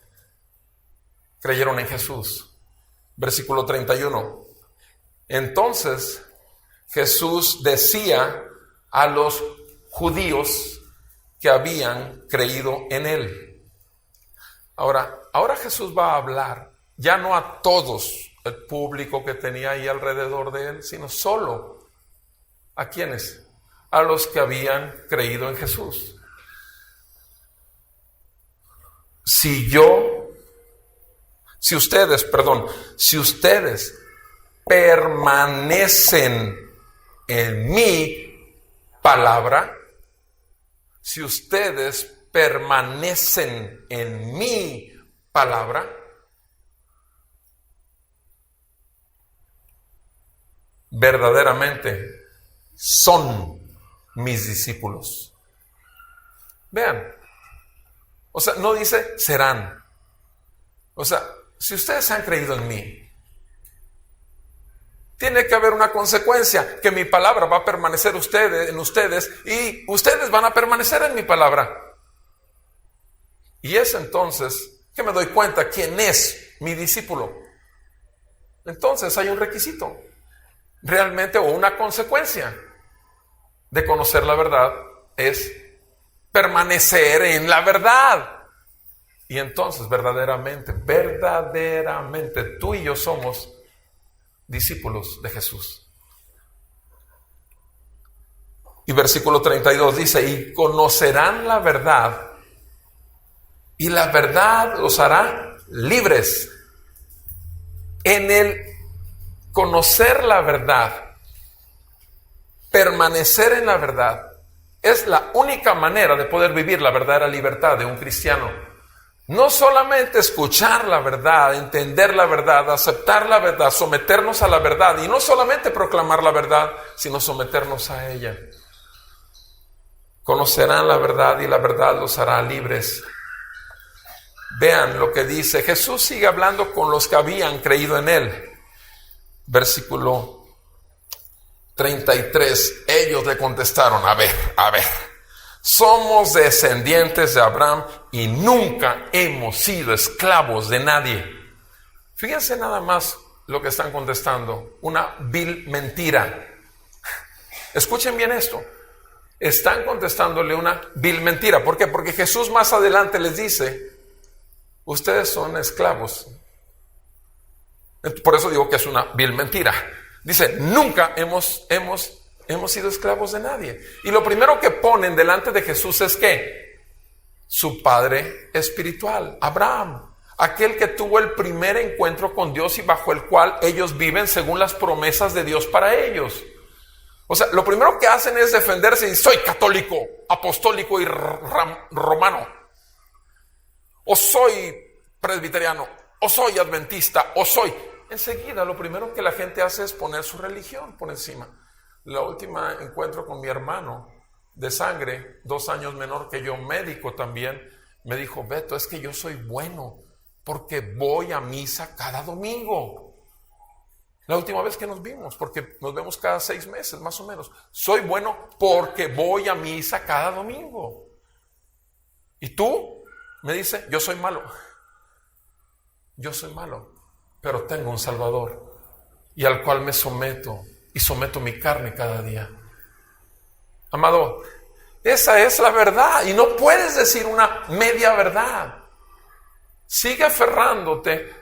creyeron en Jesús. Versículo 31. Entonces Jesús decía a los judíos que habían creído en él. Ahora Jesús va a hablar, ya no a todos el público que tenía ahí alrededor de él, sino solo ¿a quiénes? A los que habían creído en Jesús. Si ustedes permanecen en mi palabra, si ustedes permanecen en mi palabra, verdaderamente son mis discípulos. Vean, o sea, no dice serán. O sea, si ustedes han creído en mí, tiene que haber una consecuencia, que mi palabra va a permanecer en ustedes y ustedes van a permanecer en mi palabra. Y es entonces que me doy cuenta quién es mi discípulo. Entonces hay un requisito, realmente, o una consecuencia de conocer la verdad, es permanecer en la verdad. Y entonces verdaderamente tú y yo somos discípulos de Jesús. Y versículo 32 dice: y conocerán la verdad, y la verdad los hará libres. En el conocer la verdad, permanecer en la verdad, es la única manera de poder vivir la verdadera libertad de un cristiano. No solamente escuchar la verdad, entender la verdad, aceptar la verdad, someternos a la verdad, y no solamente proclamar la verdad, sino someternos a ella. Conocerán la verdad y la verdad los hará libres. Vean lo que dice. Jesús sigue hablando con los que habían creído en él. Versículo 33. Ellos le contestaron: a ver, somos descendientes de Abraham y nunca hemos sido esclavos de nadie. Fíjense nada más lo que están contestando: una vil mentira. Escuchen bien esto. Están contestándole una vil mentira. ¿Por qué? Porque Jesús más adelante les dice: ustedes son esclavos. Por eso digo que es una vil mentira. Dice: nunca hemos sido esclavos de nadie. Y lo primero que ponen delante de Jesús es que su padre espiritual, Abraham, aquel que tuvo el primer encuentro con Dios y bajo el cual ellos viven según las promesas de Dios para ellos. O sea, lo primero que hacen es defenderse y: soy católico, apostólico y romano, o soy presbiteriano, o soy adventista, o soy... Enseguida lo primero que la gente hace es poner su religión por encima. La última encuentro con mi hermano de sangre, 2 años menor que yo, médico también, me dijo: Beto, es que yo soy bueno porque voy a misa cada domingo. La última vez que nos vimos, porque nos vemos cada 6 meses más o menos. Soy bueno porque voy a misa cada domingo. ¿Y tú? Me dice: yo soy malo, pero tengo un Salvador y al cual me someto, y someto mi carne cada día. Amado, esa es la verdad, y no puedes decir una media verdad. Sigue aferrándote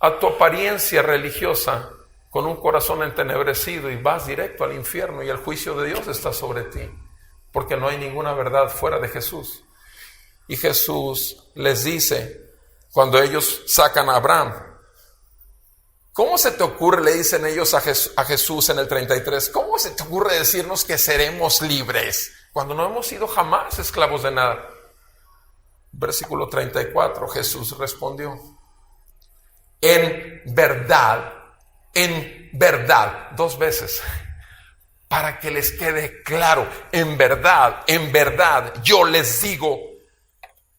a tu apariencia religiosa con un corazón entenebrecido y vas directo al infierno, y el juicio de Dios está sobre ti, porque no hay ninguna verdad fuera de Jesús. Y Jesús les dice, cuando ellos sacan a Abraham, ¿cómo se te ocurre, le dicen ellos a Jesús en el 33, cómo se te ocurre decirnos que seremos libres cuando no hemos sido jamás esclavos de nada? Versículo 34, Jesús respondió, en verdad, dos veces, para que les quede claro, en verdad, yo les digo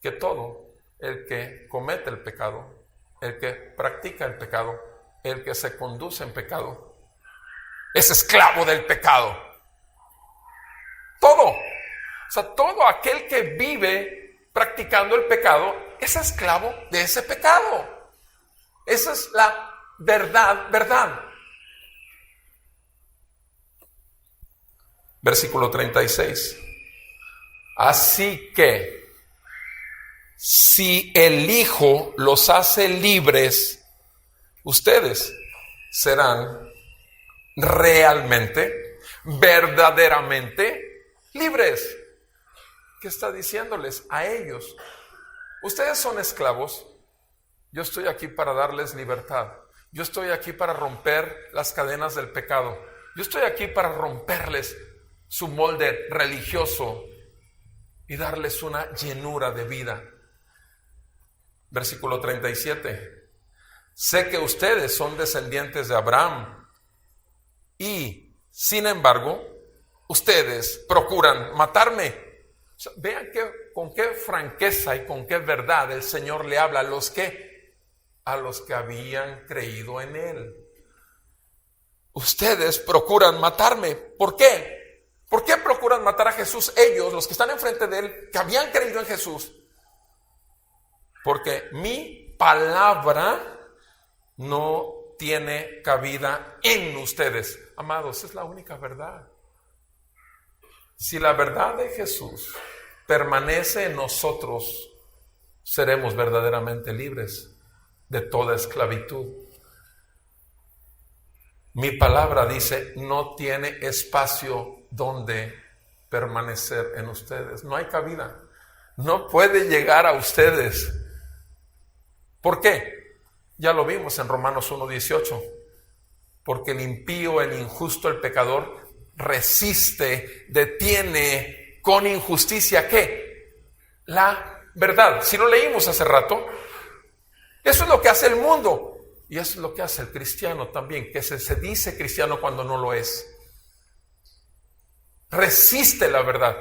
que todo el que comete el pecado, el que practica el pecado, el que se conduce en pecado, es esclavo del pecado. Todo. O sea, todo aquel que vive practicando el pecado es esclavo de ese pecado. Esa es la verdad. Versículo 36. Así que, si el Hijo los hace libres, ustedes serán realmente, verdaderamente libres. ¿Qué está diciéndoles a ellos? Ustedes son esclavos, yo estoy aquí para darles libertad. Yo estoy aquí para romper las cadenas del pecado. Yo estoy aquí para romperles su molde religioso y darles una llenura de vida. Versículo 37. Sé que ustedes son descendientes de Abraham y, sin embargo, ustedes procuran matarme. O sea, vean con qué franqueza y con qué verdad el Señor le habla a los que habían creído en Él. Ustedes procuran matarme. ¿Por qué? ¿Por qué procuran matar a Jesús? Ellos, los que están enfrente de Él, que habían creído en Jesús. Porque mi palabra no tiene cabida en ustedes. Amados, es la única verdad. Si la verdad de Jesús permanece en nosotros, seremos verdaderamente libres de toda esclavitud. Mi palabra, dice, no tiene espacio donde permanecer en ustedes. No hay cabida. No puede llegar a ustedes. ¿Por qué? Ya lo vimos en Romanos 1:18. Porque el impío, el injusto, el pecador resiste, detiene con injusticia, ¿qué? La verdad. Si lo leímos hace rato, eso es lo que hace el mundo. Y eso es lo que hace el cristiano también, que se dice cristiano cuando no lo es. Resiste la verdad.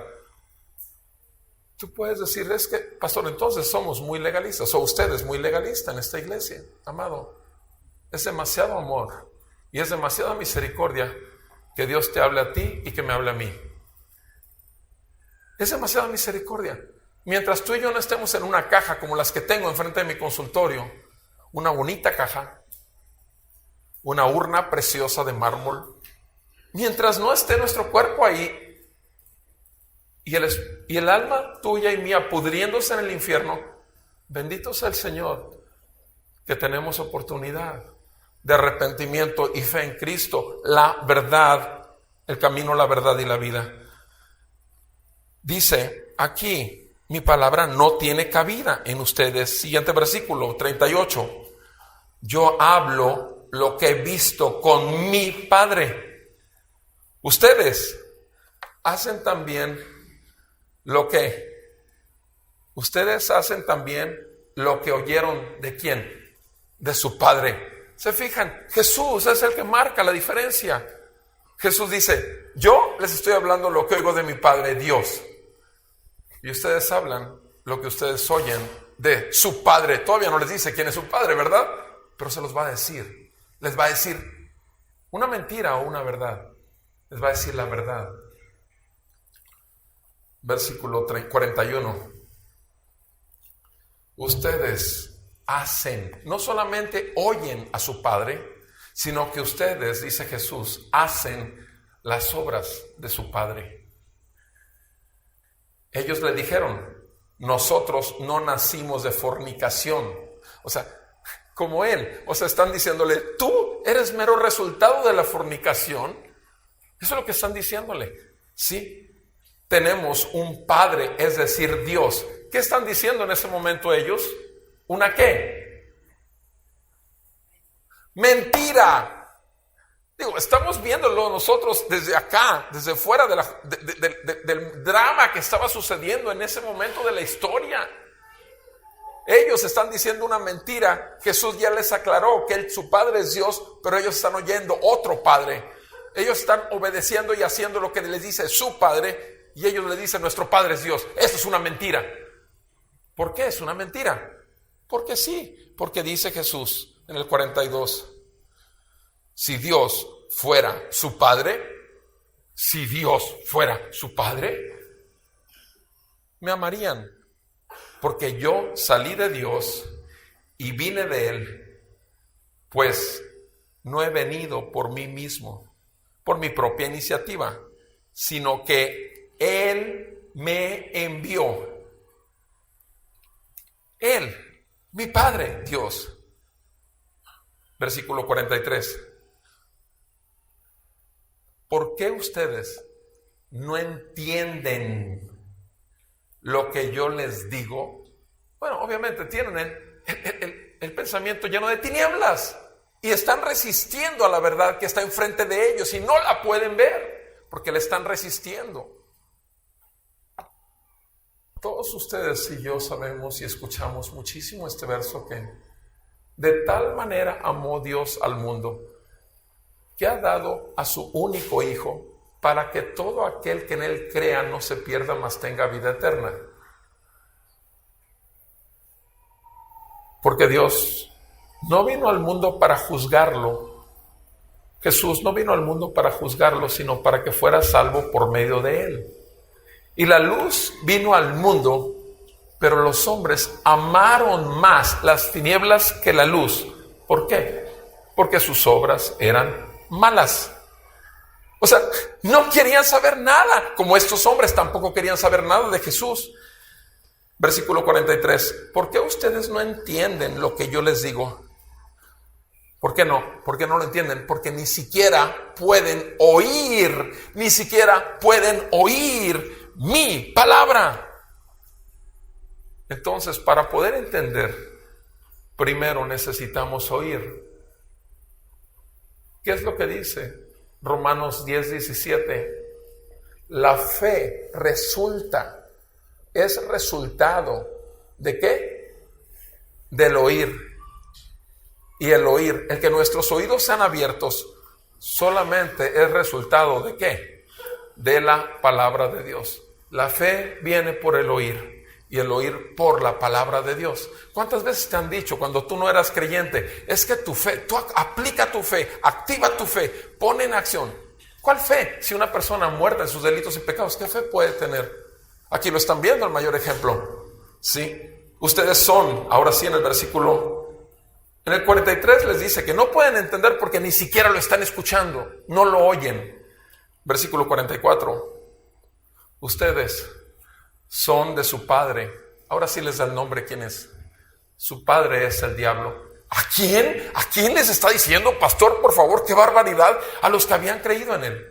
Tú puedes decir, es que, pastor, entonces somos muy legalistas, o usted es muy legalista en esta iglesia. Amado, es demasiado amor y es demasiada misericordia que Dios te hable a ti y que me hable a mí. Es demasiada misericordia. Mientras tú y yo no estemos en una caja como las que tengo enfrente de mi consultorio, una bonita caja, una urna preciosa de mármol, mientras no esté nuestro cuerpo ahí y el alma tuya y mía pudriéndose en el infierno, bendito sea el Señor que tenemos oportunidad de arrepentimiento y fe en Cristo, la verdad, el camino, la verdad y la vida. Dice aquí, mi palabra no tiene cabida en ustedes. Siguiente versículo, 38. Yo hablo lo que he visto con mi Padre. Ustedes hacen también lo que oyeron ¿de quién? De su Padre. ¿Se fijan? Jesús es el que marca la diferencia. Jesús dice, yo les estoy hablando lo que oigo de mi Padre, Dios. Y ustedes hablan lo que ustedes oyen de su Padre. Todavía no les dice quién es su Padre, ¿verdad? Pero se los va a decir. Les va a decir una mentira o una verdad. Les va a decir la verdad. Versículo 41. Ustedes hacen, no solamente oyen a su Padre, sino que ustedes, dice Jesús, hacen las obras de su Padre. Ellos le dijeron, nosotros no nacimos de fornicación. O sea, como él. O sea, están diciéndole, tú eres mero resultado de la fornicación. Eso es lo que están diciéndole. Sí, tenemos un padre, es decir, Dios. ¿Qué están diciendo en ese momento ellos? ¿Una qué? Mentira. Digo, estamos viéndolo nosotros desde acá, desde fuera del drama que estaba sucediendo en ese momento de la historia. Ellos están diciendo una mentira. Jesús ya les aclaró que su padre es Dios, pero ellos están oyendo otro padre. Ellos están obedeciendo y haciendo lo que les dice su padre, y ellos le dicen, nuestro padre es Dios. Eso es una mentira. ¿Por qué es una mentira? Porque sí, porque dice Jesús en el 42, si Dios fuera su padre, me amarían, porque yo salí de Dios y vine de Él, pues no he venido por mí mismo, por mi propia iniciativa, sino que Él me envió. Él, mi Padre, Dios. Versículo 43. ¿Por qué ustedes no entienden lo que yo les digo? Bueno, obviamente tienen el pensamiento lleno de tinieblas y están resistiendo a la verdad que está enfrente de ellos y no la pueden ver porque le están resistiendo. Todos ustedes y yo sabemos y escuchamos muchísimo este verso, que de tal manera amó Dios al mundo que ha dado a su único Hijo para que todo aquel que en Él crea no se pierda, mas tenga vida eterna. Porque Dios no vino al mundo para juzgarlo. Jesús no vino al mundo para juzgarlo, sino para que fuera salvo por medio de Él. Y la luz vino al mundo, pero los hombres amaron más las tinieblas que la luz. ¿Por qué? Porque sus obras eran malas. O sea, no querían saber nada, como estos hombres tampoco querían saber nada de Jesús. Versículo 43. ¿Por qué ustedes no entienden lo que yo les digo? ¿Por qué no? ¿Por qué no lo entienden? Porque ni siquiera pueden oír mi palabra. Entonces, para poder entender, primero necesitamos oír. ¿Qué es lo que dice Romanos 10:17? La fe es resultado ¿de qué? Del oír. Y el oír, el que nuestros oídos sean abiertos, solamente es resultado ¿de qué? De la palabra de Dios. La fe viene por el oír y el oír por la palabra de Dios. ¿Cuántas veces te han dicho cuando tú no eras creyente? Es que tu fe, tú aplica tu fe, activa tu fe, pone en acción. ¿Cuál fe? Si una persona muerta en sus delitos y pecados, ¿qué fe puede tener? Aquí lo están viendo el mayor ejemplo. ¿Sí? Ustedes son, ahora sí en el versículo, en el 43 les dice que no pueden entender porque ni siquiera lo están escuchando, no lo oyen. Versículo 44. Ustedes son de su padre. Ahora sí les da el nombre. ¿Quién es? Su padre es el diablo. ¿A quién? ¿A quién les está diciendo, pastor? Por favor, qué barbaridad. A los que habían creído en él.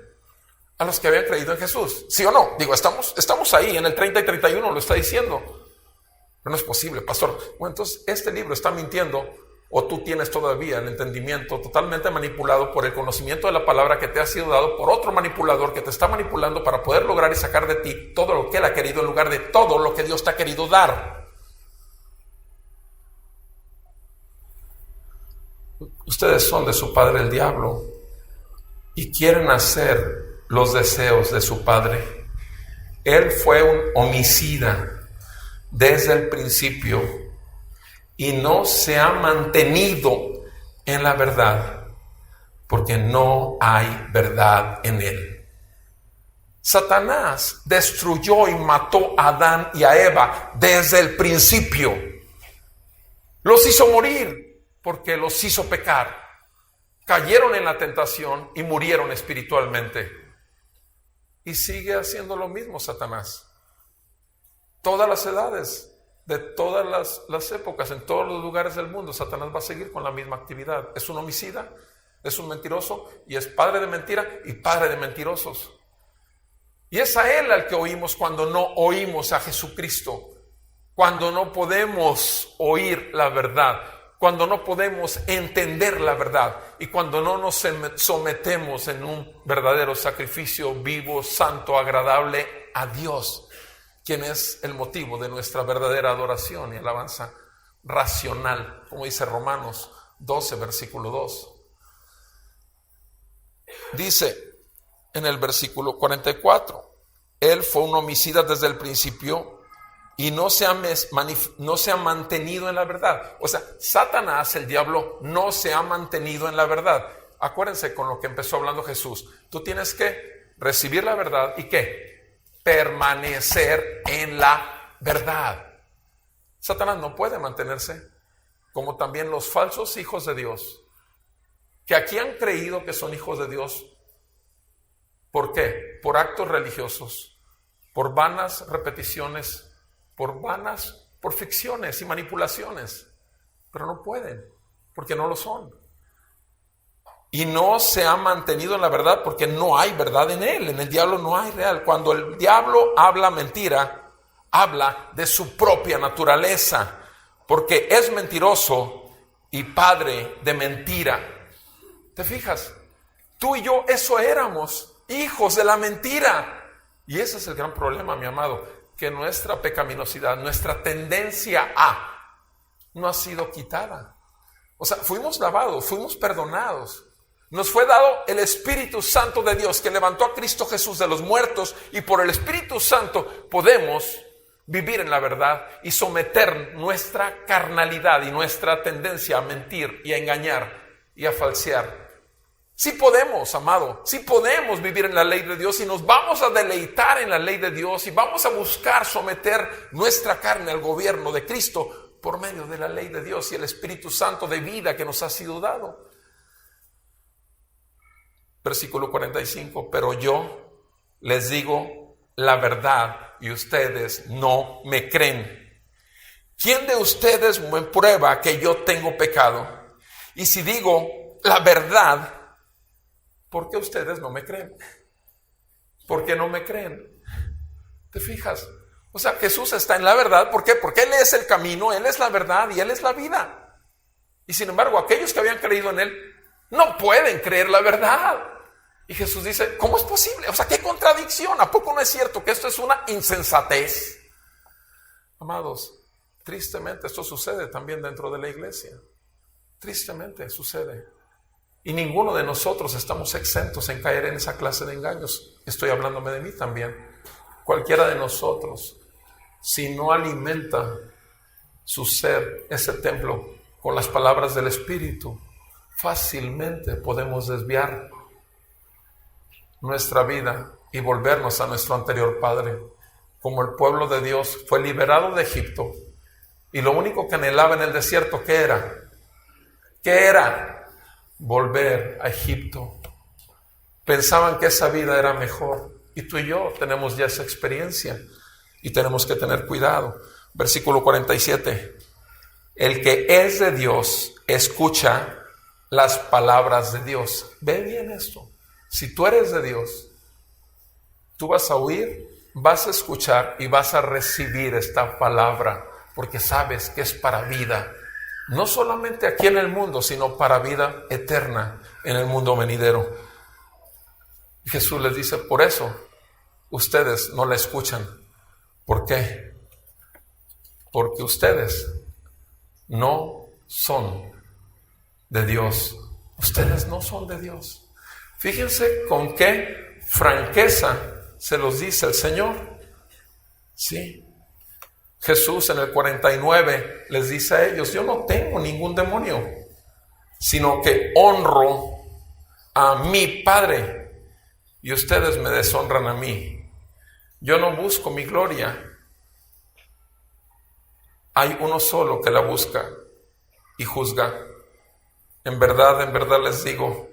A los que habían creído en Jesús. ¿Sí o no? Digo, estamos ahí en el 30 y 31 lo está diciendo. Pero no es posible, pastor. Bueno, entonces este libro está mintiendo. O tú tienes todavía el entendimiento totalmente manipulado por el conocimiento de la palabra que te ha sido dado por otro manipulador que te está manipulando para poder lograr y sacar de ti todo lo que él ha querido en lugar de todo lo que Dios te ha querido dar. Ustedes son de su padre el diablo y quieren hacer los deseos de su padre. Él fue un homicida desde el principio y no se ha mantenido en la verdad, porque no hay verdad en él. Satanás destruyó y mató a Adán y a Eva desde el principio. Los hizo morir porque los hizo pecar. Cayeron en la tentación y murieron espiritualmente. Y sigue haciendo lo mismo Satanás. Todas las edades, de todas las épocas, en todos los lugares del mundo, Satanás va a seguir con la misma actividad. Es un homicida, es un mentiroso y es padre de mentira y padre de mentirosos. Y es a él al que oímos cuando no oímos a Jesucristo, cuando no podemos oír la verdad, cuando no podemos entender la verdad y cuando no nos sometemos en un verdadero sacrificio vivo, santo, agradable a Dios, quien es el motivo de nuestra verdadera adoración y alabanza racional, como dice Romanos 12, versículo 2. Dice en el versículo 44, él fue un homicida desde el principio y no se ha mantenido en la verdad. O sea, Satanás, el diablo, no se ha mantenido en la verdad. Acuérdense con lo que empezó hablando Jesús. Tú tienes que recibir la verdad y ¿qué? Permanecer en la verdad. Satanás no puede mantenerse, como también los falsos hijos de Dios, que aquí han creído que son hijos de Dios. ¿Por qué? Por actos religiosos, por vanas repeticiones, por ficciones y manipulaciones, pero no pueden, porque no lo son. Y no se ha mantenido en la verdad porque no hay verdad en él. En el diablo no hay real. Cuando el diablo habla mentira, habla de su propia naturaleza, porque es mentiroso y padre de mentira. ¿Te fijas? Tú y yo eso éramos, hijos de la mentira. Y ese es el gran problema, mi amado, que nuestra pecaminosidad, nuestra tendencia no ha sido quitada. O sea, fuimos lavados, fuimos perdonados. Nos fue dado el Espíritu Santo de Dios que levantó a Cristo Jesús de los muertos, y por el Espíritu Santo podemos vivir en la verdad y someter nuestra carnalidad y nuestra tendencia a mentir y a engañar y a falsear. Sí podemos, amado, sí podemos vivir en la ley de Dios y nos vamos a deleitar en la ley de Dios y vamos a buscar someter nuestra carne al gobierno de Cristo por medio de la ley de Dios y el Espíritu Santo de vida que nos ha sido dado. Versículo 45, pero yo les digo la verdad y ustedes no me creen. ¿Quién de ustedes me prueba que yo tengo pecado? Y si digo la verdad, ¿por qué ustedes no me creen? ¿Por qué no me creen? ¿Te fijas? O sea, Jesús está en la verdad. ¿Por qué? Porque Él es el camino, Él es la verdad y Él es la vida. Y sin embargo, aquellos que habían creído en Él no pueden creer la verdad. Y Jesús dice, ¿cómo es posible? O sea, ¿qué contradicción? ¿A poco no es cierto que esto es una insensatez? Amados, tristemente esto sucede también dentro de la iglesia. Tristemente sucede. Y ninguno de nosotros estamos exentos en caer en esa clase de engaños. Estoy hablándome de mí también. Cualquiera de nosotros, si no alimenta su ser, ese templo, con las palabras del Espíritu, fácilmente podemos desviar nuestra vida y volvernos a nuestro anterior padre. Como el pueblo de Dios fue liberado de Egipto y lo único que anhelaba en el desierto, ¿qué era? ¿Qué era? Volver a Egipto. Pensaban que esa vida era mejor y tú y yo tenemos ya esa experiencia y tenemos que tener cuidado. Versículo 47. El que es de Dios escucha las palabras de Dios. Ve bien esto. Si tú eres de Dios, tú vas a oír, vas a escuchar y vas a recibir esta palabra, porque sabes que es para vida, no solamente aquí en el mundo, sino para vida eterna en el mundo venidero. Y Jesús les dice, por eso ustedes no la escuchan. ¿Por qué? Porque ustedes no son de Dios. Ustedes no son de Dios. Fíjense con qué franqueza se los dice el Señor. Sí. Jesús en el 49 les dice a ellos, yo no tengo ningún demonio, sino que honro a mi Padre y ustedes me deshonran a mí. Yo no busco mi gloria. Hay uno solo que la busca y juzga. En verdad les digo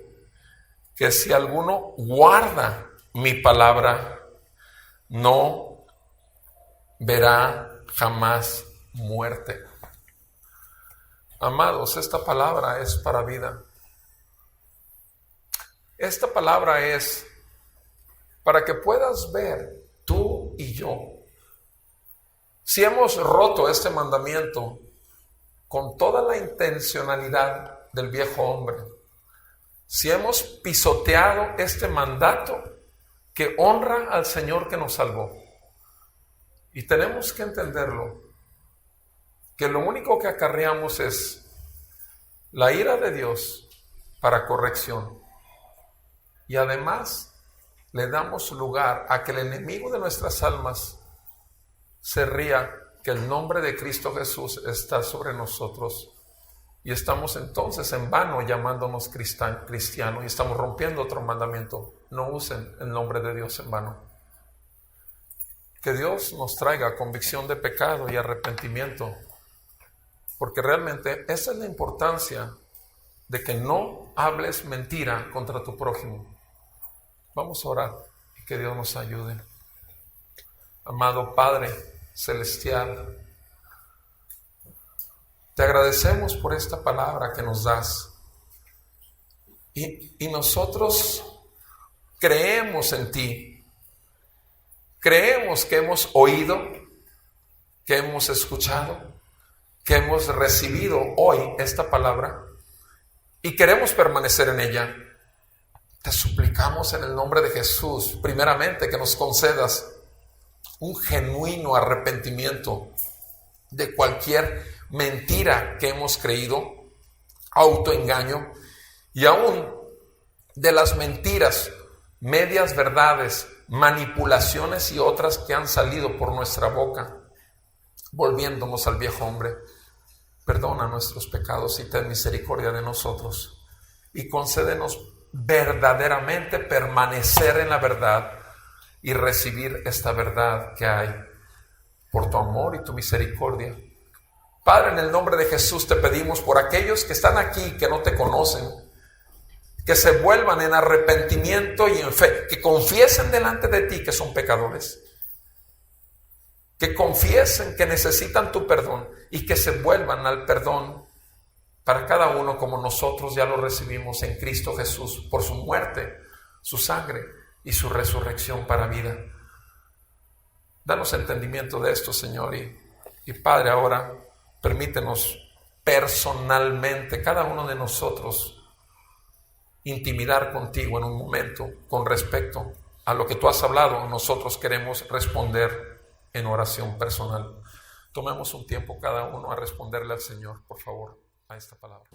que si alguno guarda mi palabra, no verá jamás muerte. Amados, esta palabra es para vida. Esta palabra es para que puedas ver tú y yo. Si hemos roto este mandamiento con toda la intencionalidad del viejo hombre, si hemos pisoteado este mandato que honra al Señor que nos salvó, y tenemos que entenderlo, que lo único que acarreamos es la ira de Dios para corrección, y además le damos lugar a que el enemigo de nuestras almas se ría que el nombre de Cristo Jesús está sobre nosotros, y estamos entonces en vano llamándonos cristianos y estamos rompiendo otro mandamiento: no usen el nombre de Dios en vano. Que Dios nos traiga convicción de pecado y arrepentimiento, porque realmente esa es la importancia de que no hables mentira contra tu prójimo. Vamos a orar y que Dios nos ayude. Amado Padre Celestial, te agradecemos por esta palabra que nos das. Y nosotros creemos en ti. Creemos que hemos oído, que hemos escuchado, que hemos recibido hoy esta palabra y queremos permanecer en ella. Te suplicamos en el nombre de Jesús, primeramente, que nos concedas un genuino arrepentimiento de cualquier mentira que hemos creído, autoengaño, y aún de las mentiras, medias verdades, manipulaciones y otras que han salido por nuestra boca, volviéndonos al viejo hombre. Perdona nuestros pecados y ten misericordia de nosotros, y concédenos verdaderamente permanecer en la verdad y recibir esta verdad que hay por tu amor y tu misericordia. Padre, en el nombre de Jesús te pedimos por aquellos que están aquí que no te conocen, que se vuelvan en arrepentimiento y en fe, que confiesen delante de ti que son pecadores, que confiesen que necesitan tu perdón y que se vuelvan al perdón para cada uno como nosotros ya lo recibimos en Cristo Jesús por su muerte, su sangre y su resurrección para vida. Danos entendimiento de esto, Señor, y Padre, ahora permítenos personalmente, cada uno de nosotros, intimidar contigo en un momento con respecto a lo que tú has hablado. Nosotros queremos responder en oración personal. Tomemos un tiempo cada uno a responderle al Señor, por favor, a esta palabra.